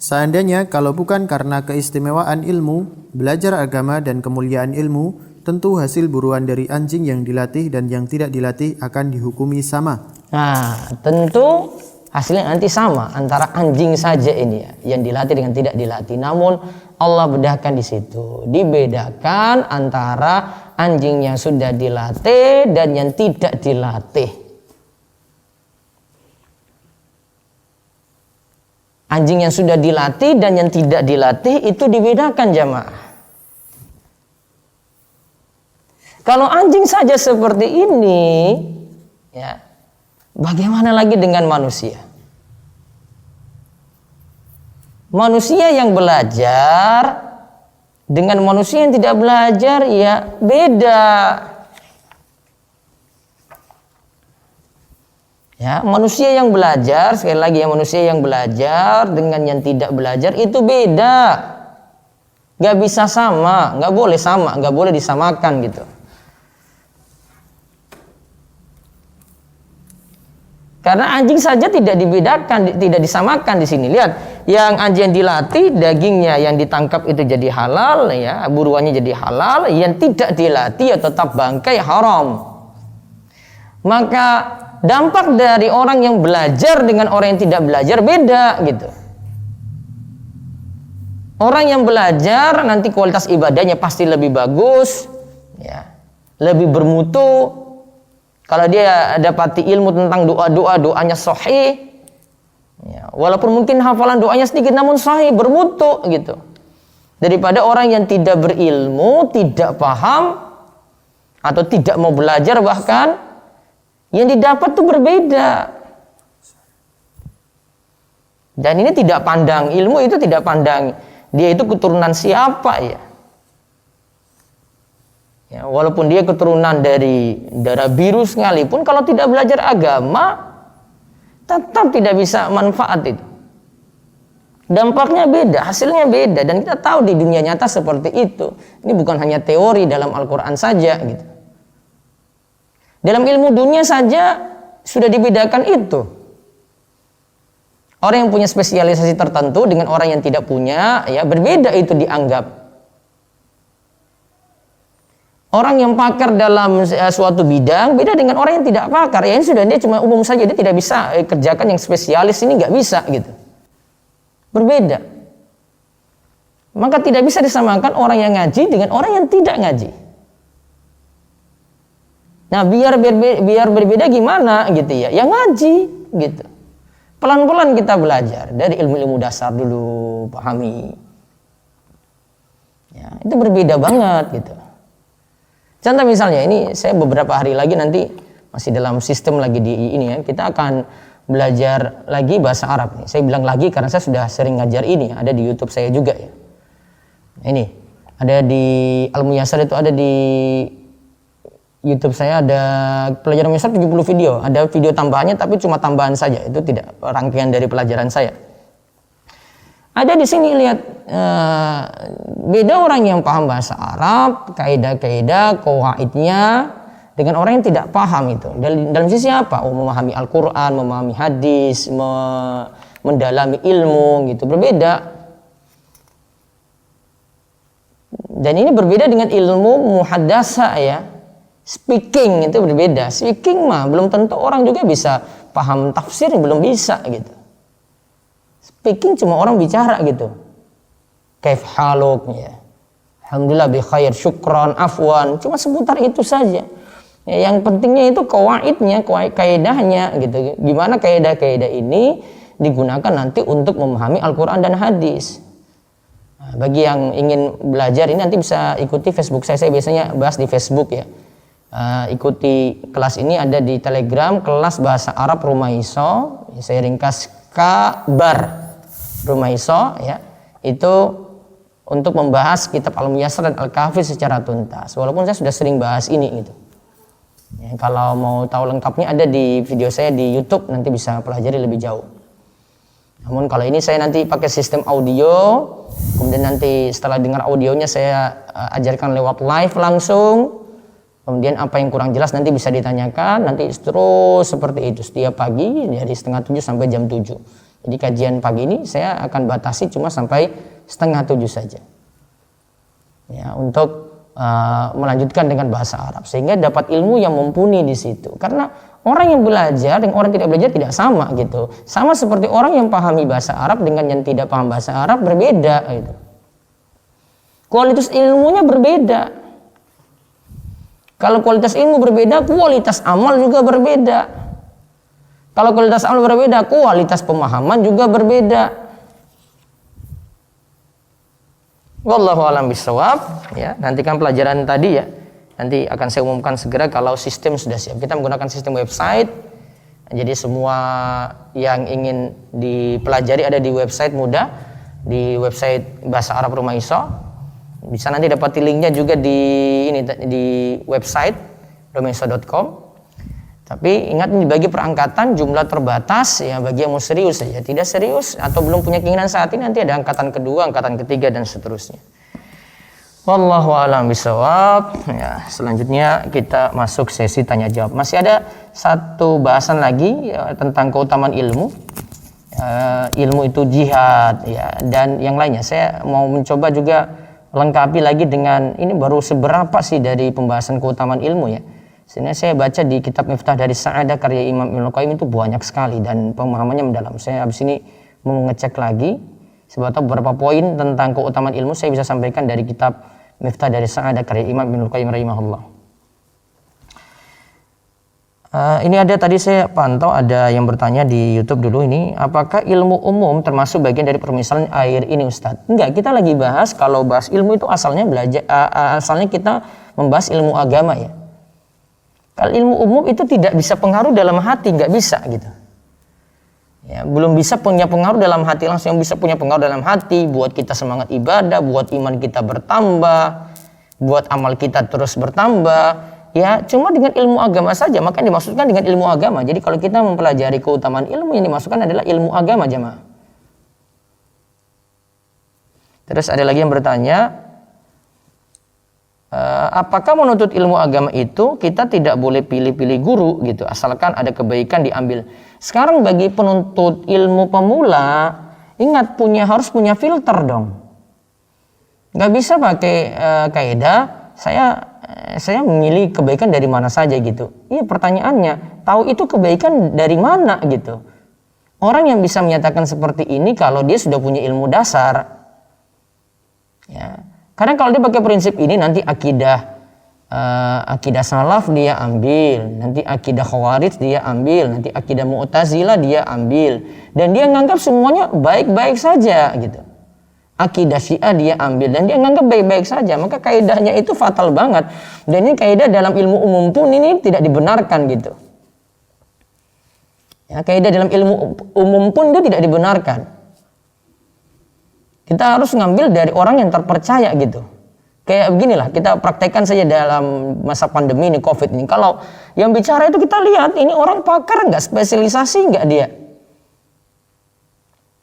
Speaker 2: Seandainya kalau bukan karena keistimewaan ilmu, belajar agama dan kemuliaan ilmu, tentu hasil buruan dari anjing yang dilatih dan yang tidak dilatih akan dihukumi sama.
Speaker 1: Nah, tentu hasilnya nanti sama antara anjing saja ini ya, yang dilatih dengan tidak dilatih. Namun Allah bedahkan di situ, dibedakan antara anjing yang sudah dilatih dan yang tidak dilatih. Anjing yang sudah dilatih dan yang tidak dilatih itu dibedakan jamaah. Kalau anjing saja seperti ini, ya, bagaimana lagi dengan manusia? Manusia yang belajar dengan manusia yang tidak belajar ya beda. Ya, manusia yang belajar, sekali lagi ya, manusia yang belajar dengan yang tidak belajar itu beda. Gak bisa sama, gak boleh sama, gak boleh disamakan gitu. Karena anjing saja tidak dibedakan, tidak disamakan di sini. Lihat, yang anjing yang dilatih, dagingnya yang ditangkap itu jadi halal, ya, buruannya jadi halal. Yang tidak dilatih ya tetap bangkai haram. Maka dampak dari orang yang belajar dengan orang yang tidak belajar beda gitu. Orang yang belajar nanti kualitas ibadahnya pasti lebih bagus, ya, lebih bermutu. Kalau dia dapati ilmu tentang doanya sahih, ya, walaupun mungkin hafalan doanya sedikit namun sahih, bermutu gitu. Daripada orang yang tidak berilmu, tidak paham atau tidak mau belajar, bahkan yang didapat tuh berbeda. Dan ini tidak pandang ilmu, itu tidak pandang dia itu keturunan siapa ya. Ya, walaupun dia keturunan dari darah biru sekalipun, kalau tidak belajar agama tetap tidak bisa manfaat itu. Dampaknya beda, hasilnya beda, dan kita tahu di dunia nyata seperti itu. Ini bukan hanya teori dalam Al-Quran saja gitu. Dalam ilmu dunia saja sudah dibedakan itu. Orang yang punya spesialisasi tertentu dengan orang yang tidak punya, ya berbeda itu dianggap. Orang yang pakar dalam suatu bidang beda dengan orang yang tidak pakar. Ya ini sudah, dia cuma umum saja, dia tidak bisa kerjakan yang spesialis, ini nggak bisa gitu. Berbeda. Maka tidak bisa disamakan orang yang ngaji dengan orang yang tidak ngaji. Nah, biar berbeda gimana gitu ya? Yang ngaji gitu. Pelan-pelan kita belajar dari ilmu-ilmu dasar dulu, pahami. Ya, itu berbeda banget gitu. Contoh misalnya ini, saya beberapa hari lagi nanti masih dalam sistem lagi di ini ya, kita akan belajar lagi bahasa Arab nih. Saya bilang lagi karena saya sudah sering ngajar ini, ada di YouTube saya juga ya. Ini ada di Al-Muyassar, itu ada di YouTube saya, ada pelajaran Muyassar 70 video, ada video tambahannya tapi cuma tambahan saja, itu tidak rangkaian dari pelajaran saya. Ada di sini lihat beda orang yang paham bahasa Arab, kaidah-kaidah, qawaidnya dengan orang yang tidak paham itu. Dalam sisi apa? Oh, memahami Al-Qur'an, memahami hadis, mendalami ilmu gitu, berbeda. Dan ini berbeda dengan ilmu muhaddasa ya. Speaking itu berbeda. Speaking mah belum tentu orang juga bisa paham tafsir, belum bisa gitu. Speaking cuma orang bicara gitu. Kaif haluk ya. Alhamdulillah bi khair, syukran, afwan, cuma seputar itu saja. Ya, yang pentingnya itu kawaidnya, kaidahnya gitu. Gimana kaidah-kaidah ini digunakan nanti untuk memahami Al-Qur'an dan hadis. Bagi yang ingin belajar ini nanti bisa ikuti Facebook saya biasanya bahas di Facebook ya. Ikuti kelas ini ada di Telegram, kelas bahasa Arab Rumah Iso, saya ringkas kabar Rumah Iso ya. Itu untuk membahas kitab Al-Muyassar dan Al-Kahfi secara tuntas. Walaupun saya sudah sering bahas ini gitu. Ya, kalau mau tahu lengkapnya ada di video saya di YouTube, nanti bisa pelajari lebih jauh. Namun kalau ini saya nanti pakai sistem audio, kemudian nanti setelah dengar audionya saya ajarkan lewat live langsung. Kemudian apa yang kurang jelas nanti bisa ditanyakan, nanti terus seperti itu setiap pagi dari setengah 7 sampai jam 7. Jadi kajian pagi ini saya akan batasi cuma sampai setengah 7 saja. Ya, untuk melanjutkan dengan bahasa Arab sehingga dapat ilmu yang mumpuni di situ. Karena orang yang belajar dengan orang tidak belajar tidak sama gitu. Sama seperti orang yang pahami bahasa Arab dengan yang tidak paham bahasa Arab berbeda gitu. Kualitas ilmunya berbeda. Kalau kualitas ilmu berbeda, kualitas amal juga berbeda. Kalau kualitas amal berbeda, kualitas pemahaman juga berbeda. Wallahu a'lam bishawab. Ya, nantikan pelajaran tadi ya. Nanti akan saya umumkan segera kalau sistem sudah siap. Kita menggunakan sistem website. Jadi semua yang ingin dipelajari ada di website mudah, di website Bahasa Arab Rumah Iso. Bisa nanti dapat linknya juga di website rumaiso.com. Tapi ingat bagi perangkatan jumlah terbatas ya, bagi yang mau serius saja. Tidak serius atau belum punya keinginan saat ini nanti ada angkatan kedua, angkatan ketiga dan seterusnya. Wallahu a'lam bishawab. Ya, selanjutnya kita masuk sesi tanya jawab. Masih ada satu bahasan lagi ya, tentang keutamaan ilmu. Ilmu itu jihad ya, dan yang lainnya. Saya mau mencoba juga lengkapi lagi dengan ini baru seberapa sih dari pembahasan keutamaan ilmu ya. Sebenarnya saya baca di kitab Miftah dari Sa'adah karya Imam Ibnul Qayyim itu banyak sekali dan pemahamannya mendalam. Saya habis ini mau ngecek lagi beberapa poin tentang keutamaan ilmu saya bisa sampaikan dari kitab Miftah dari Sa'adah karya Imam Ibnul Qayyim rahimahullah. Ini ada tadi saya pantau ada yang bertanya di YouTube dulu ini, apakah ilmu umum termasuk bagian dari permisalan air ini Ustadz? Enggak, kita lagi bahas kalau bahas ilmu itu asalnya asalnya kita membahas ilmu agama ya. Kalau ilmu umum itu tidak bisa pengaruh dalam hati, nggak bisa gitu. Ya, belum bisa punya pengaruh dalam hati langsung, yang bisa punya pengaruh dalam hati, buat kita semangat ibadah, buat iman kita bertambah, buat amal kita terus bertambah. Ya, cuma dengan ilmu agama saja, maka yang dimaksudkan dengan ilmu agama. Jadi kalau kita mempelajari keutamaan ilmu yang dimaksudkan adalah ilmu agama jemaah. Terus ada lagi yang bertanya, apakah menuntut ilmu agama itu kita tidak boleh pilih-pilih guru gitu, asalkan ada kebaikan diambil. Sekarang bagi penuntut ilmu pemula, ingat harus punya filter dong. Nggak bisa pakai kaidah saya memilih kebaikan dari mana saja gitu. Iya, pertanyaannya, tahu itu kebaikan dari mana gitu. Orang yang bisa menyatakan seperti ini kalau dia sudah punya ilmu dasar. Ya. Karena kalau dia pakai prinsip ini nanti akidah salaf dia ambil, nanti akidah khawarij dia ambil, nanti akidah mu'tazilah dia ambil, dan dia nganggap semuanya baik-baik saja gitu. Akidah Syiah dia ambil dan dia nganggap baik-baik saja, maka kaidahnya itu fatal banget. Dan ini kaidah dalam ilmu umum pun ini tidak dibenarkan gitu. Ya, kaidah dalam ilmu umum pun itu tidak dibenarkan. Kita harus ngambil dari orang yang terpercaya gitu. Kayak beginilah, kita praktekkan saja dalam masa pandemi ini, COVID ini. Kalau yang bicara itu kita lihat, ini orang pakar nggak, spesialisasi nggak dia.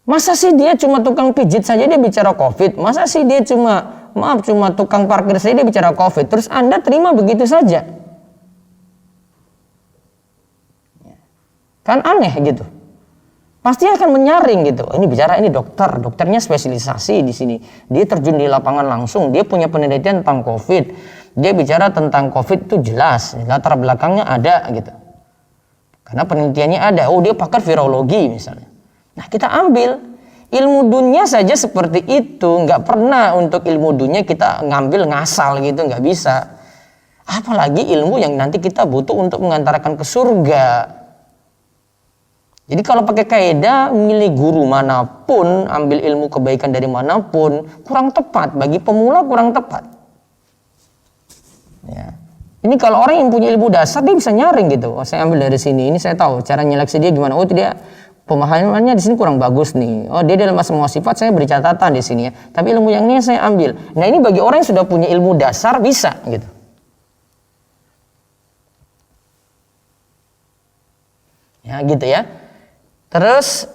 Speaker 1: Masa sih dia cuma tukang pijit saja dia bicara COVID? Masa sih dia cuma tukang parkir saja dia bicara COVID? Terus Anda terima begitu saja? Kan aneh gitu. Pasti akan menyaring gitu. Ini bicara ini dokternya spesialisasi di sini. Dia terjun di lapangan langsung, dia punya penelitian tentang COVID. Dia bicara tentang COVID itu jelas, latar belakangnya ada gitu. Karena penelitiannya ada. Oh, dia pakar virologi misalnya. Nah, kita ambil ilmu dunia saja seperti itu, nggak pernah untuk ilmu dunia kita ngambil ngasal gitu, nggak bisa. Apalagi ilmu yang nanti kita butuh untuk mengantarkan ke surga. Jadi kalau pakai kaidah milih guru manapun, ambil ilmu kebaikan dari manapun, kurang tepat. Bagi pemula kurang tepat. Ya. Ini kalau orang yang punya ilmu dasar, dia bisa nyaring gitu. Oh, saya ambil dari sini, ini saya tahu cara nyeleksi dia gimana. Oh, dia pemahamannya di sini kurang bagus nih. Oh, dia dalam semua sifat saya beri catatan di sini ya. Tapi ilmu yang ini saya ambil. Nah, ini bagi orang yang sudah punya ilmu dasar bisa gitu. Ya, gitu ya. Terus,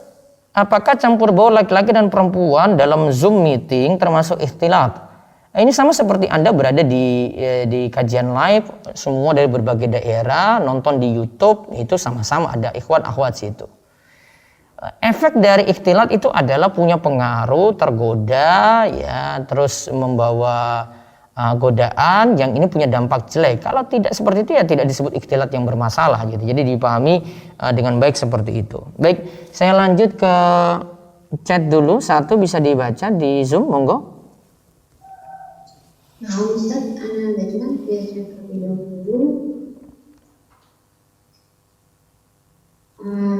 Speaker 1: apakah campur baur laki-laki dan perempuan dalam Zoom meeting termasuk ikhtilat? Ini sama seperti Anda berada di kajian live, semua dari berbagai daerah, nonton di YouTube, itu sama-sama ada ikhwan akhwat situ. Efek dari ikhtilat itu adalah punya pengaruh, tergoda, ya, terus membawa godaan yang ini punya dampak jelek. Kalau tidak seperti itu ya tidak disebut ikhtilat yang bermasalah gitu. Jadi dipahami dengan baik seperti itu. Baik, saya lanjut ke chat dulu. Satu bisa dibaca di Zoom, monggo.
Speaker 3: Nah, Ustaz, Ana bacakan via chat terlebih dahulu.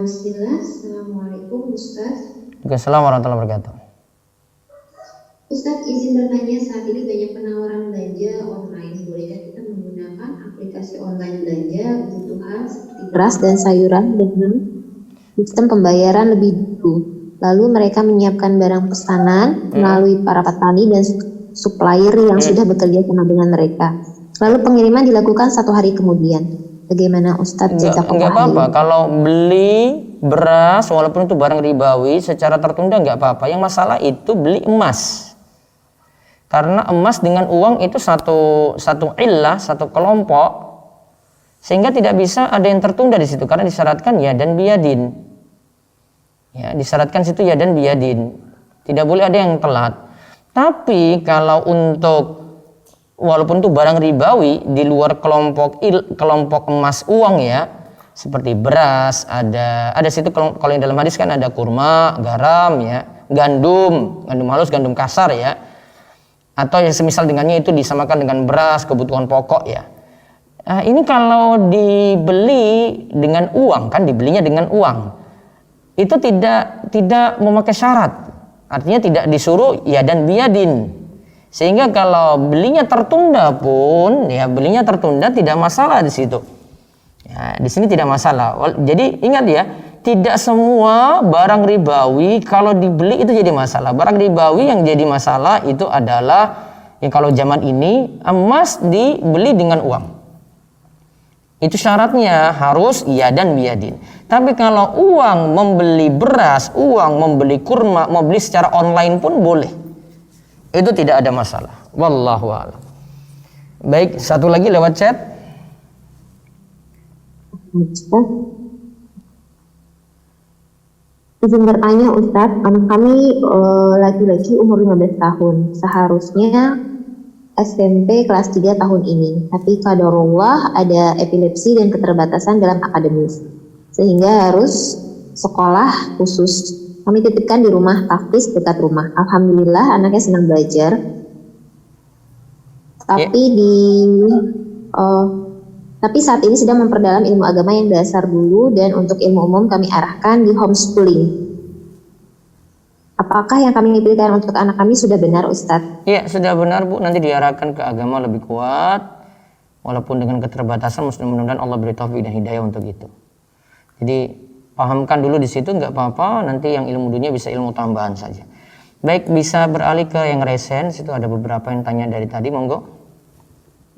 Speaker 3: Bismillah, Assalamualaikum Ustaz.
Speaker 1: Assalamualaikum warahmatullahi wabarakatuh.
Speaker 3: Ustaz, izin bertanya, saat ini banyak penawaran belanja online. Bolehkah kita menggunakan aplikasi online belanja kebutuhan seperti beras dan sayuran dengan sistem pembayaran lebih dulu? Lalu mereka menyiapkan barang pesanan melalui para petani dan supplier yang sudah bekerja sama dengan mereka. Lalu pengiriman dilakukan 1 hari kemudian. Bagaimana Ustadz?
Speaker 1: Enggak apa-apa. Kalau beli beras walaupun itu barang ribawi secara tertunda enggak apa-apa. Yang masalah itu beli emas. Karena emas dengan uang itu satu illah, satu kelompok, sehingga tidak bisa ada yang tertunda di situ karena disyaratkan ya dan biyadin. Ya, disyaratkan situ ya dan biyadin. Tidak boleh ada yang telat. Tapi kalau untuk walaupun itu barang ribawi di luar kelompok emas uang ya, seperti beras, ada situ kalau yang dalam hadis kan ada kurma, garam ya, gandum halus, gandum kasar ya. Atau yang semisal dengannya itu disamakan dengan beras, kebutuhan pokok ya. Nah, ini kalau dibeli dengan uang, kan dibelinya dengan uang. Itu tidak memakai syarat. Artinya tidak disuruh ya dan biyadin. Sehingga kalau belinya tertunda pun ya belinya tertunda tidak masalah di situ. Ya, di sini tidak masalah. Jadi ingat ya, tidak semua barang ribawi kalau dibeli itu jadi masalah. Barang ribawi yang jadi masalah itu adalah yang kalau zaman ini emas dibeli dengan uang. Itu syaratnya harus iya dan biyadin. Tapi kalau uang membeli beras, uang membeli kurma, membeli secara online pun boleh. Itu tidak ada masalah. Wallahu a'lam. Baik, satu lagi lewat chat.
Speaker 3: Izin bertanya Ustadz, anak kami laki-laki umur 15 tahun. Seharusnya SMP kelas 3 tahun ini, tapi qadarullah ada epilepsi dan keterbatasan dalam akademis, sehingga harus sekolah khusus. Kami titipkan di rumah tahfiz dekat rumah. Alhamdulillah anaknya senang belajar, tapi tapi saat ini sedang memperdalam ilmu agama yang dasar dulu, dan untuk ilmu umum kami arahkan di homeschooling. Apakah yang kami pilihkan untuk anak kami sudah benar, Ustadz?
Speaker 1: Iya, sudah benar Bu. Nanti diarahkan ke agama lebih kuat. Walaupun dengan keterbatasan, mudah-mudahan Allah beri taufik dan hidayah untuk itu. Jadi pahamkan dulu di situ, nggak apa-apa. Nanti yang ilmu dunia bisa ilmu tambahan saja. Baik, bisa beralih ke yang resen. Situ ada beberapa yang tanya dari tadi, monggo.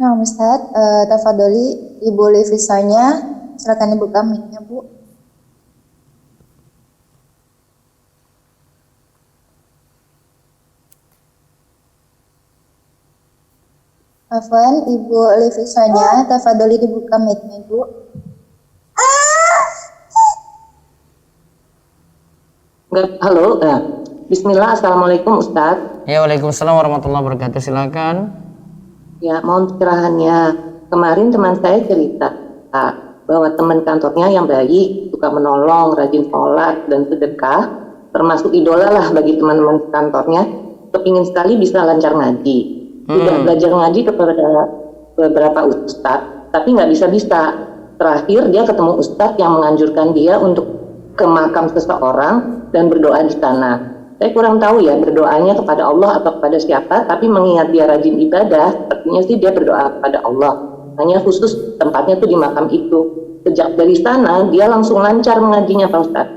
Speaker 4: Nah, Ustadz, tafadholi Ibu Levisanya, silakan dibuka mic-nya, Bu. Afwan, Ibu Levisanya, tafadholi dibuka mic-nya, Bu.
Speaker 5: Halo, Bismillah, Assalamualaikum Ustadz.
Speaker 1: Ya, waalaikumsalam warahmatullahi wabarakatuh. Silakan.
Speaker 5: Ya, mohon pencerahannya. Kemarin teman saya cerita bahwa teman kantornya yang baik, suka menolong, rajin sholat dan sedekah, termasuk idola lah bagi teman-teman kantornya. Kepingin sekali bisa lancar ngaji. Sudah belajar ngaji kepada beberapa ustadz, tapi nggak bisa. Terakhir dia ketemu ustadz yang menganjurkan dia untuk ke makam seseorang dan berdoa di sana. Saya kurang tahu ya berdoanya kepada Allah atau kepada siapa, tapi mengingat dia rajin ibadah, sepertinya sih dia berdoa kepada Allah. Hanya khusus tempatnya tuh di makam itu. Sejak dari sana dia langsung lancar mengajinya Pak Ustadz.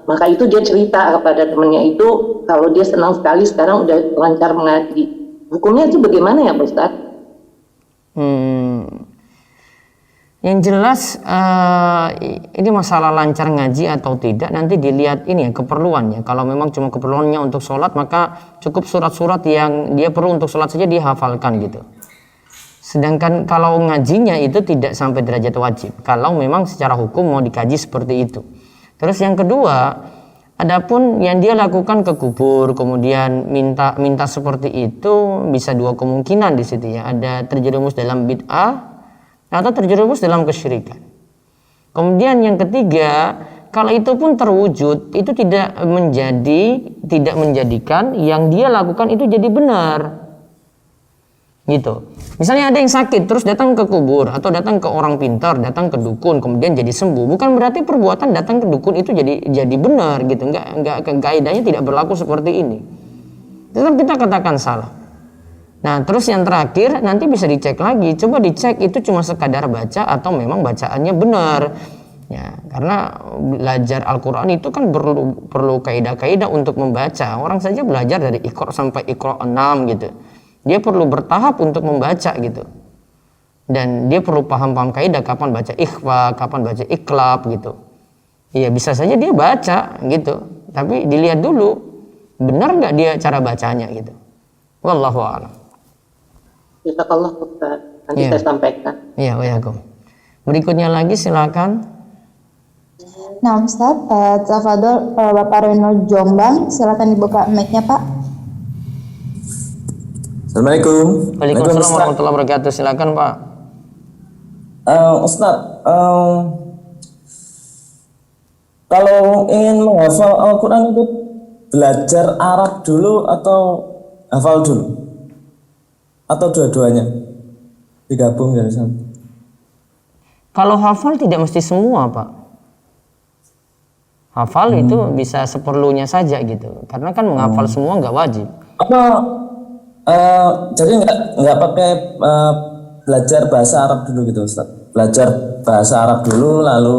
Speaker 5: Maka itu dia cerita kepada temannya itu kalau dia senang sekali sekarang udah lancar mengaji. Hukumnya itu bagaimana ya Pak Ustadz?
Speaker 1: Yang jelas ini masalah lancar ngaji atau tidak nanti dilihat ini ya keperluannya. Kalau memang cuma keperluannya untuk sholat maka cukup surat-surat yang dia perlu untuk sholat saja dihafalkan gitu. Sedangkan kalau ngajinya itu tidak sampai derajat wajib. Kalau memang secara hukum mau dikaji seperti itu. Terus yang kedua, adapun yang dia lakukan ke kubur kemudian minta seperti itu bisa dua kemungkinan di situ ya. Ada terjerumus dalam bid'ah atau terjerumus dalam kesyirikan. Kemudian yang ketiga, kalau itu pun terwujud, itu tidak menjadikan yang dia lakukan itu jadi benar. Gitu. Misalnya ada yang sakit terus datang ke kubur atau datang ke orang pintar, datang ke dukun kemudian jadi sembuh. Bukan berarti perbuatan datang ke dukun itu jadi benar gitu. Enggak kaidahnya tidak berlaku seperti ini. Tetap kita katakan salah. Nah terus yang terakhir nanti bisa dicek lagi, coba dicek itu cuma sekadar baca atau memang bacaannya benar ya, karena belajar Al-Quran itu kan perlu kaidah-kaidah untuk membaca. Orang saja belajar dari Iqra sampai Iqra 6 gitu, dia perlu bertahap untuk membaca gitu, dan dia perlu paham-paham kaidah kapan baca ikhfa, kapan baca iklab gitu. Iya bisa saja dia baca gitu, tapi dilihat dulu benar nggak dia cara bacanya gitu. Wallahu a'lam.
Speaker 5: Jazakallah Ustaz. Nanti saya sampaikan.
Speaker 1: Iya, waalaikum. Berikutnya lagi silakan.
Speaker 4: Nah Ustaz, tafadhol Bapak Reno Jombang, silakan dibuka mic-nya Pak.
Speaker 6: Assalamualaikum.
Speaker 1: Waalaikumsalam warahmatullahi wabarakatuh. Silakan Pak.
Speaker 6: Ustaz, kalau ingin menghafal Al-Quran itu belajar Arab dulu atau hafal dulu? Atau dua-duanya digabung dari sana?
Speaker 1: Kalau hafal tidak mesti semua Pak. Hafal itu bisa seperlunya saja gitu. Karena kan menghafal semua nggak wajib.
Speaker 6: Apa jadi nggak pakai belajar bahasa Arab dulu gitu Ustaz? Belajar bahasa Arab dulu lalu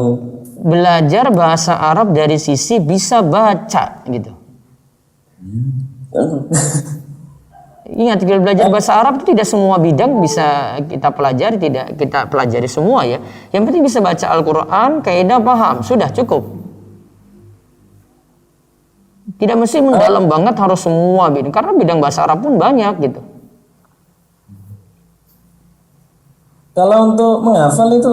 Speaker 1: belajar bahasa Arab dari sisi bisa baca gitu. Ingat, belajar bahasa Arab itu tidak semua bidang bisa kita pelajari, tidak kita pelajari semua ya. Yang penting bisa baca Al-Quran, kaidah paham, sudah cukup. Tidak mesti mendalam banget harus semua bidang, karena bidang bahasa Arab pun banyak gitu.
Speaker 6: kalau untuk menghafal itu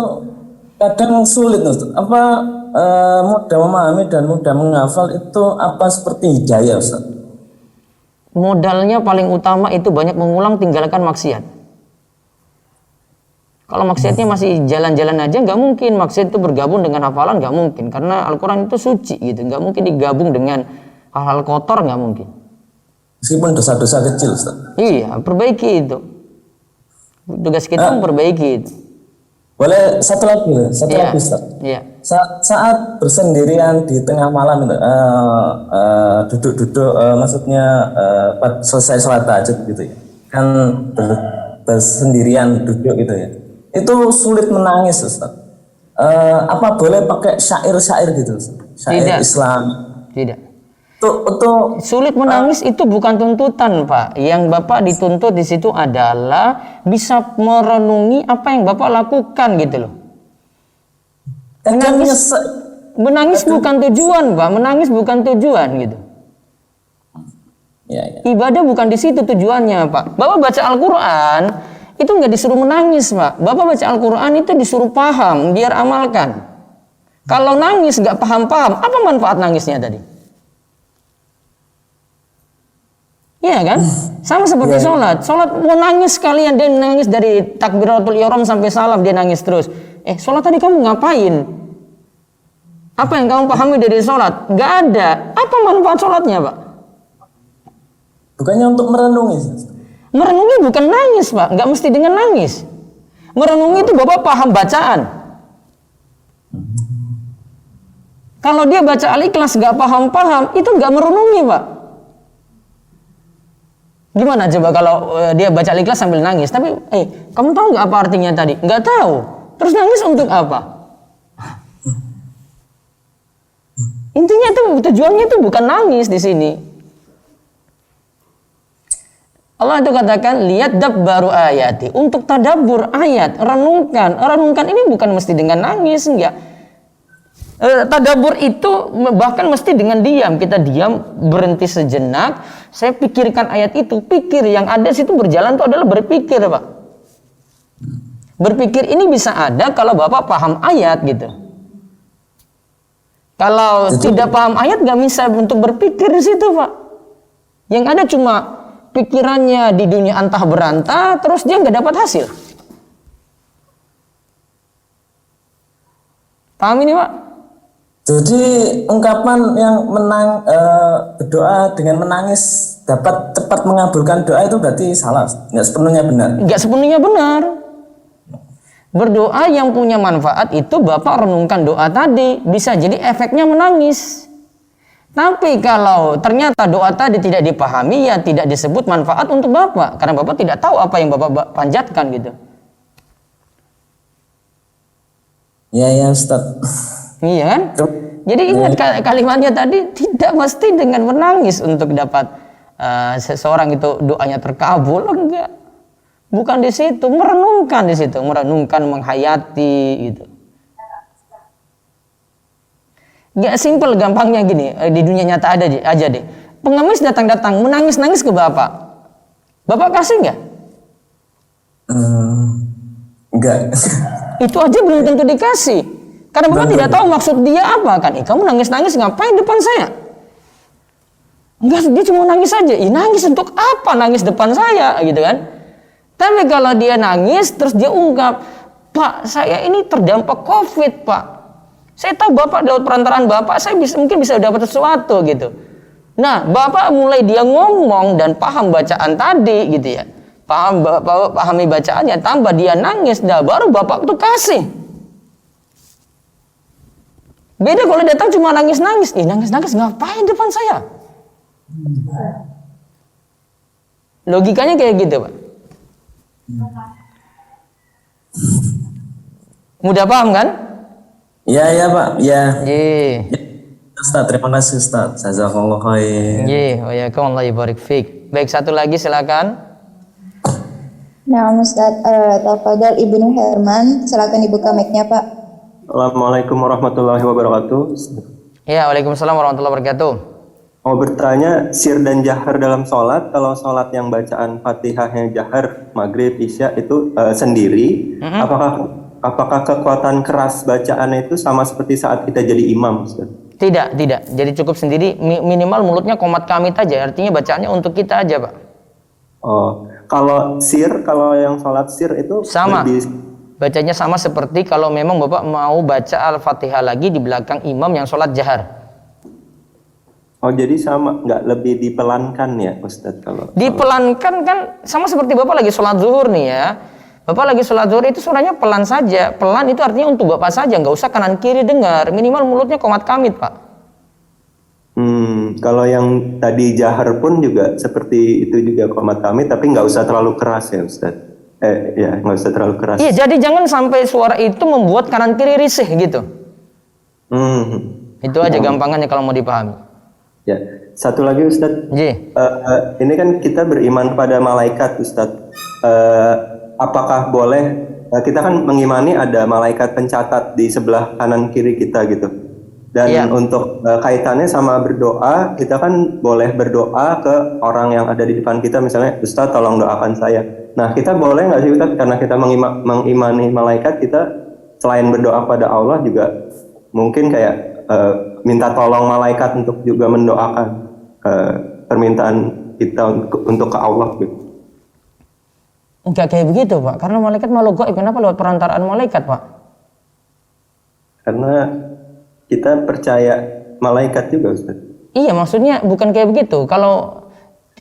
Speaker 6: kadang sulit Ustaz. Apa mudah memahami dan mudah menghafal itu apa seperti hidayah Ustaz?
Speaker 1: Modalnya paling utama itu banyak mengulang, tinggalkan maksiat. Kalau maksiatnya masih jalan-jalan aja nggak mungkin maksiat itu bergabung dengan hafalan, nggak mungkin, karena Al-Quran itu suci gitu, nggak mungkin digabung dengan hal-hal kotor, nggak mungkin.
Speaker 6: Meskipun dosa-dosa kecil Ustaz.
Speaker 1: Iya, perbaiki itu. Tugas kita memperbaiki itu.
Speaker 6: Boleh satu lagi Ustaz.
Speaker 1: Iya.
Speaker 6: Saat bersendirian di tengah malam itu duduk-duduk maksudnya selesai sholat tahajud gitu ya, kan bersendirian duduk gitu ya, itu sulit menangis Ustaz. Apa boleh pakai syair-syair gitu Ustaz? Syair
Speaker 1: Tidak.
Speaker 6: Islam?
Speaker 1: Tidak.
Speaker 6: Untuk
Speaker 1: Sulit menangis itu bukan tuntutan Pak. Yang Bapak dituntut di situ adalah bisa merenungi apa yang Bapak lakukan gitu loh. Menangis bukan tujuan Pak, menangis bukan tujuan gitu.
Speaker 6: ya.
Speaker 1: Ibadah bukan di situ tujuannya Pak. Bapak baca Al-Quran itu nggak disuruh menangis Pak. Bapak baca Al-Quran itu disuruh paham, biar amalkan. Kalau nangis nggak paham-paham, apa manfaat nangisnya tadi? Iya kan? Sama seperti sholat. Sholat mau nangis sekalian, dia nangis dari takbiratul ihram sampai salam, dia nangis terus. Sholat tadi kamu ngapain? Apa yang kamu pahami dari sholat? Gak ada. Apa manfaat sholatnya Pak?
Speaker 6: bukannya untuk merenungi.
Speaker 1: Merenungi bukan nangis Pak, nggak mesti dengan nangis. Merenungi itu Bapak paham bacaan. Kalau dia baca Al-Ikhlas nggak paham-paham, itu nggak merenungi, Pak. Gimana coba kalau dia baca Al-Ikhlas sambil nangis, tapi kamu tahu nggak apa artinya tadi? Nggak tahu. Terus nangis untuk apa? Intinya itu tujuannya itu bukan nangis di sini. Allah itu katakan lihat dabbaru ayati, untuk tadabbur ayat, renungkan. Renungkan ini bukan mesti dengan nangis, enggak. Tadabbur itu bahkan mesti dengan diam. Kita diam, berhenti sejenak, saya pikirkan ayat itu. Pikir yang ada situ berjalan itu adalah berpikir, Pak. Berpikir ini bisa ada kalau Bapak paham ayat gitu. Kalau tidak paham ayat nggak bisa untuk berpikir di situ, Pak. Yang ada cuma pikirannya di dunia antah berantah, terus dia nggak dapat hasil. Paham ini, Pak?
Speaker 6: Jadi ungkapan yang berdoa dengan menangis dapat cepat mengabulkan doa itu berarti salah, nggak sepenuhnya benar.
Speaker 1: Nggak sepenuhnya benar. Berdoa yang punya manfaat itu Bapak renungkan doa tadi, bisa jadi efeknya menangis. Tapi kalau ternyata doa tadi tidak dipahami, ya tidak disebut manfaat untuk Bapak, karena Bapak tidak tahu apa yang Bapak panjatkan gitu.
Speaker 6: Ya Ustaz.
Speaker 1: Iya kan? Jadi ingat kalimatnya tadi, tidak mesti dengan menangis untuk dapat seseorang itu doanya terkabul, enggak. Bukan di situ, merenungkan di situ, merenungkan, menghayati gitu. Gak simpel, gampangnya gini, di dunia nyata ada aja deh. Pengemis datang-datang menangis-nangis ke Bapak. Bapak kasih nggak?
Speaker 6: Enggak.
Speaker 1: Itu aja belum tentu dikasih. Karena Bapak tidak tahu maksud dia apa kan. Kamu nangis-nangis ngapain depan saya? Enggak, dia cuma nangis aja. Nangis untuk apa nangis depan saya gitu kan? Tapi kalau dia nangis terus dia ungkap, Pak, saya ini terdampak COVID, Pak. Saya tahu Bapak lewat perantaraan Bapak, saya mungkin bisa dapat sesuatu gitu. Nah, Bapak mulai dia ngomong dan paham bacaan tadi gitu ya. Pahami bacaannya, tambah dia nangis, dah baru Bapak tuh kasih. Beda kalau datang cuma nangis-nangis. Nangis-nangis ngapain depan saya? Logikanya kayak gitu, Pak. Mudah paham kan?
Speaker 6: Iya Pak, ya.
Speaker 1: Iya.
Speaker 6: Ustaz, terima kasih Ustaz. Jazakallahu khair.
Speaker 1: Iya, wa yakumullahu barik fik. Baik, satu lagi silakan.
Speaker 4: Nah, Ustaz, tafadhol Ibnu Herman, silakan dibuka mic-nya, Pak.
Speaker 7: Assalamualaikum warahmatullahi wabarakatuh.
Speaker 1: Ya, waalaikumsalam warahmatullahi wabarakatuh.
Speaker 7: Mau bertanya, sir dan jahar dalam sholat, kalau sholat yang bacaan fatihahnya jahar, maghrib, isya itu sendiri, apakah kekuatan keras bacaannya itu sama seperti saat kita jadi imam, Ustaz?
Speaker 1: Tidak. Jadi cukup sendiri, minimal mulutnya qomat kamit aja, artinya bacaannya untuk kita aja, Pak.
Speaker 7: Oh, kalau yang sholat sir itu
Speaker 1: sama.
Speaker 7: lebih...
Speaker 1: Bacanya sama seperti kalau memang Bapak mau baca Al-Fatihah lagi di belakang imam yang sholat jahar.
Speaker 7: Oh, jadi sama, nggak lebih dipelankan ya, Ustadz? Kalau
Speaker 1: dipelankan kan sama seperti Bapak lagi sholat zuhur nih ya. Bapak lagi sholat zuhur itu suaranya pelan saja. Pelan itu artinya untuk Bapak saja, nggak usah kanan kiri dengar. Minimal mulutnya qomat kamit, Pak.
Speaker 7: Kalau yang tadi jahar pun juga seperti itu juga qomat kamit, tapi nggak usah terlalu keras ya, Ustadz? Ya, nggak usah terlalu keras.
Speaker 1: Iya, jadi jangan sampai suara itu membuat kanan kiri risih gitu. Itu aja gampangannya kalau mau dipahami.
Speaker 7: Ya, satu lagi Ustadz. Ini kan kita beriman pada malaikat, Ustadz. Apakah boleh kita kan mengimani ada malaikat pencatat di sebelah kanan kiri kita gitu. Dan untuk kaitannya sama berdoa, kita kan boleh berdoa ke orang yang ada di depan kita, misalnya Ustadz tolong doakan saya. Nah, kita boleh nggak sih Ustadz, karena kita mengimani malaikat, kita selain berdoa pada Allah juga mungkin kayak minta tolong malaikat untuk juga mendoakan permintaan kita untuk ke Allah gitu.
Speaker 1: Enggak kayak begitu, Pak. Karena malaikat malu gaib. Kenapa lewat perantaraan malaikat, Pak?
Speaker 7: Karena kita percaya malaikat juga, Ustaz.
Speaker 1: Iya, maksudnya bukan kayak begitu. Kalau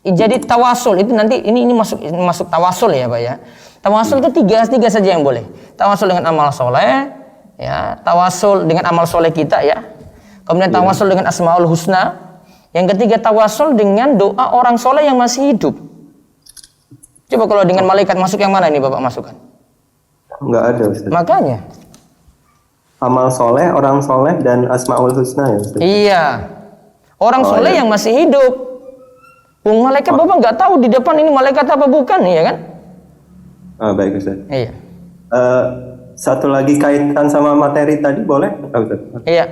Speaker 1: jadi tawasul itu nanti ini masuk tawasul ya, Pak ya. Tawasul itu tiga saja yang boleh. Tawasul dengan amal soleh, ya. Tawasul dengan amal soleh kita, ya. Kemudian tawasul dengan Asmaul Husna. Yang ketiga tawasul dengan doa orang soleh yang masih hidup. Coba kalau dengan malaikat masuk yang mana ini Bapak masukkan?
Speaker 7: Enggak ada Ustaz.
Speaker 1: Makanya.
Speaker 7: Amal soleh, orang soleh, dan Asmaul Husna ya Ustaz?
Speaker 1: Iya. Orang soleh yang masih hidup. Malaikat Bapak nggak tahu di depan ini malaikat apa bukan, ya kan?
Speaker 7: Baik Ustaz.
Speaker 1: Iya.
Speaker 7: Satu lagi kaitan sama materi tadi boleh? Ustaz?
Speaker 1: Iya.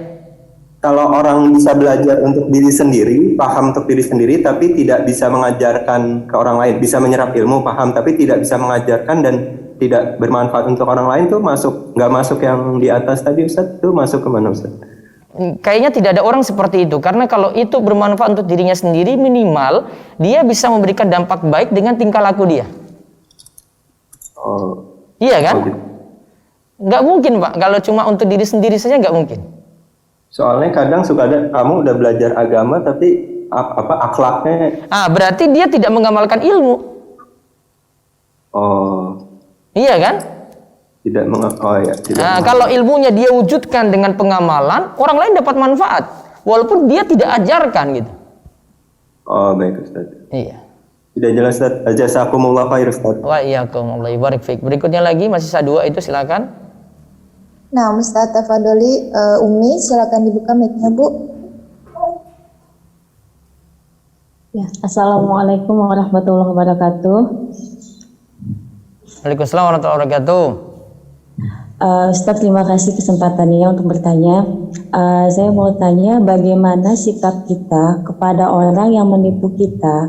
Speaker 7: Kalau orang bisa belajar untuk diri sendiri, paham untuk diri sendiri, tapi tidak bisa mengajarkan ke orang lain, bisa menyerap ilmu, paham, tapi tidak bisa mengajarkan dan tidak bermanfaat untuk orang lain, tuh nggak masuk yang di atas tadi Ustaz? Tuh masuk ke mana Ustaz?
Speaker 1: Kayaknya tidak ada orang seperti itu, karena kalau itu bermanfaat untuk dirinya sendiri, minimal dia bisa memberikan dampak baik dengan tingkah laku dia. Iya kan?
Speaker 7: Gitu.
Speaker 1: Nggak mungkin Pak, kalau cuma untuk diri sendiri saja nggak mungkin.
Speaker 7: Soalnya kadang suka ada, kamu udah belajar agama tapi akhlaknya.
Speaker 1: Berarti dia tidak mengamalkan ilmu. Iya kan?
Speaker 7: Tidak.
Speaker 1: Kalau ilmunya dia wujudkan dengan pengamalan, orang lain dapat manfaat walaupun dia tidak ajarkan gitu.
Speaker 7: Baik Ustaz.
Speaker 1: Iya.
Speaker 7: Tidak jelas Ustaz. Jazakumullah khair Ustaz.
Speaker 1: Wa iyyakum, Allah barik fiik. Berikutnya lagi masih sisa 2 itu, silakan.
Speaker 4: Nah, Ustaz tafadholi, Umi silakan dibuka mic-nya, Bu. Ya, Assalamualaikum warahmatullahi wabarakatuh.
Speaker 1: Waalaikumsalam warahmatullahi wabarakatuh.
Speaker 4: Ustaz, terima kasih kesempatannya untuk bertanya. Saya mau tanya bagaimana sikap kita kepada orang yang menipu kita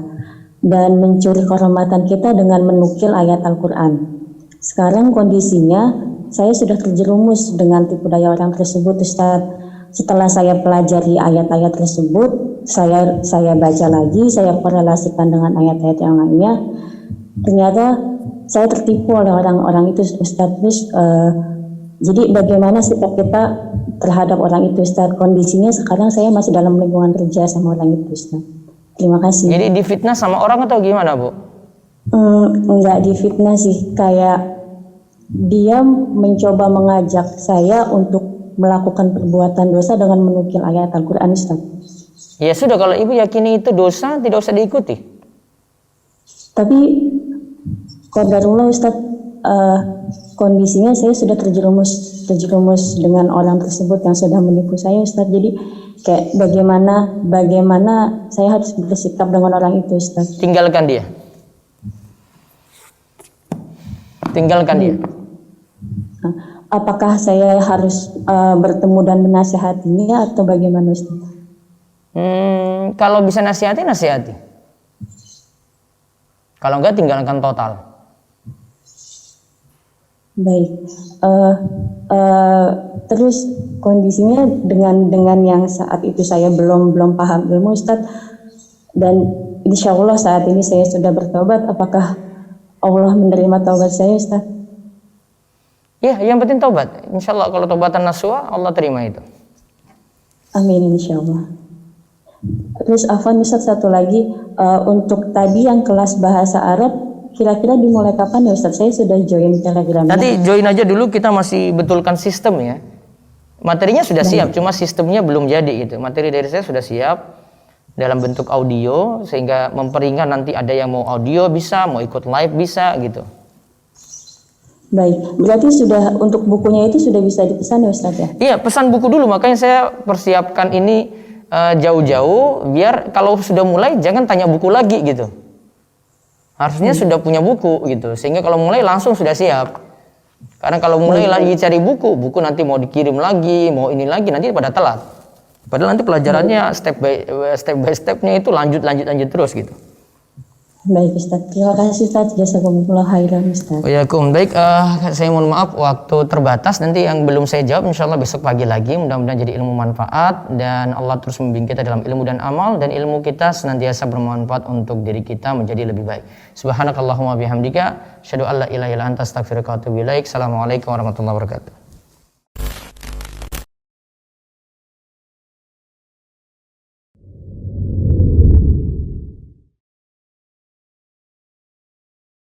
Speaker 4: dan mencuri kehormatan kita dengan menukil ayat Al-Quran. Sekarang kondisinya saya sudah terjerumus dengan tipu daya orang tersebut, Ustaz. Setelah saya pelajari ayat-ayat tersebut, saya baca lagi, saya korelasikan dengan ayat-ayat yang lainnya. Ternyata saya tertipu oleh orang-orang itu, Ustaz. Terus jadi bagaimana sikap kita terhadap orang itu, Ustaz? Kondisinya sekarang saya masih dalam lingkungan kerja sama orang itu, Ustaz. Terima kasih.
Speaker 1: Jadi difitnah sama orang atau gimana, Bu?
Speaker 4: Enggak difitnah sih, kayak dia mencoba mengajak saya untuk melakukan perbuatan dosa dengan menukil ayat Al-Quran, Ustaz.
Speaker 1: Ya sudah, kalau ibu yakini itu dosa, tidak usah diikuti.
Speaker 4: Tapi qadarullah, Ustaz, kondisinya saya sudah terjerumus dengan orang tersebut yang sudah menipu saya, Ustaz. Jadi kayak bagaimana saya harus bersikap dengan orang itu, Ustaz.
Speaker 1: Tinggalkan dia. Dia.
Speaker 4: Apakah saya harus bertemu dan menasihatinya atau bagaimana, Ustaz?
Speaker 1: Kalau bisa nasihati. Kalau enggak, tinggalkan total.
Speaker 4: Baik. Terus kondisinya dengan yang saat itu saya belum paham ilmu, Ustaz, dan insya Allah saat ini saya sudah bertobat. Apakah Allah menerima taubat saya, Ustaz?
Speaker 1: Ya, yang penting taubat. Insya Allah kalau taubatan nasuha, Allah terima itu.
Speaker 4: Amin, insya Allah. Terus Afwan, Ustaz, satu lagi, untuk tadi yang kelas bahasa Arab, kira-kira dimulai kapan ya, Ustaz? Saya sudah join Telegramnya.
Speaker 1: Nanti join aja dulu, kita masih betulkan sistem ya. Materinya sudah siap, cuma sistemnya belum jadi gitu. Materi dari saya sudah siap dalam bentuk audio, sehingga memperingan nanti ada yang mau audio bisa, mau ikut live bisa gitu.
Speaker 4: Baik, berarti sudah untuk bukunya itu sudah bisa dipesan ya, Ustaz ya?
Speaker 1: Iya, pesan buku dulu, makanya saya persiapkan ini jauh-jauh, biar kalau sudah mulai jangan tanya buku lagi gitu. Harusnya sudah punya buku gitu, sehingga kalau mulai langsung sudah siap. Karena kalau mulai lagi cari buku nanti mau dikirim lagi, mau ini lagi, nanti pada telat. Padahal nanti pelajarannya step by stepnya itu lanjut terus gitu.
Speaker 4: Baik, Ustaz, terima kasih, Ustaz. Jazakumullah khairan, Ustaz.
Speaker 1: Baik, saya mohon maaf waktu terbatas. Nanti yang belum saya jawab insya Allah besok pagi lagi. Mudah-mudahan jadi ilmu manfaat dan Allah terus membimbing kita dalam ilmu dan amal, dan ilmu kita senantiasa bermanfaat untuk diri kita menjadi lebih baik. Subhanakallahumma bihamdika asyhadu an la ilaha illa anta astaghfiruka wa atubu ilaik. Assalamualaikum warahmatullahi wabarakatuh.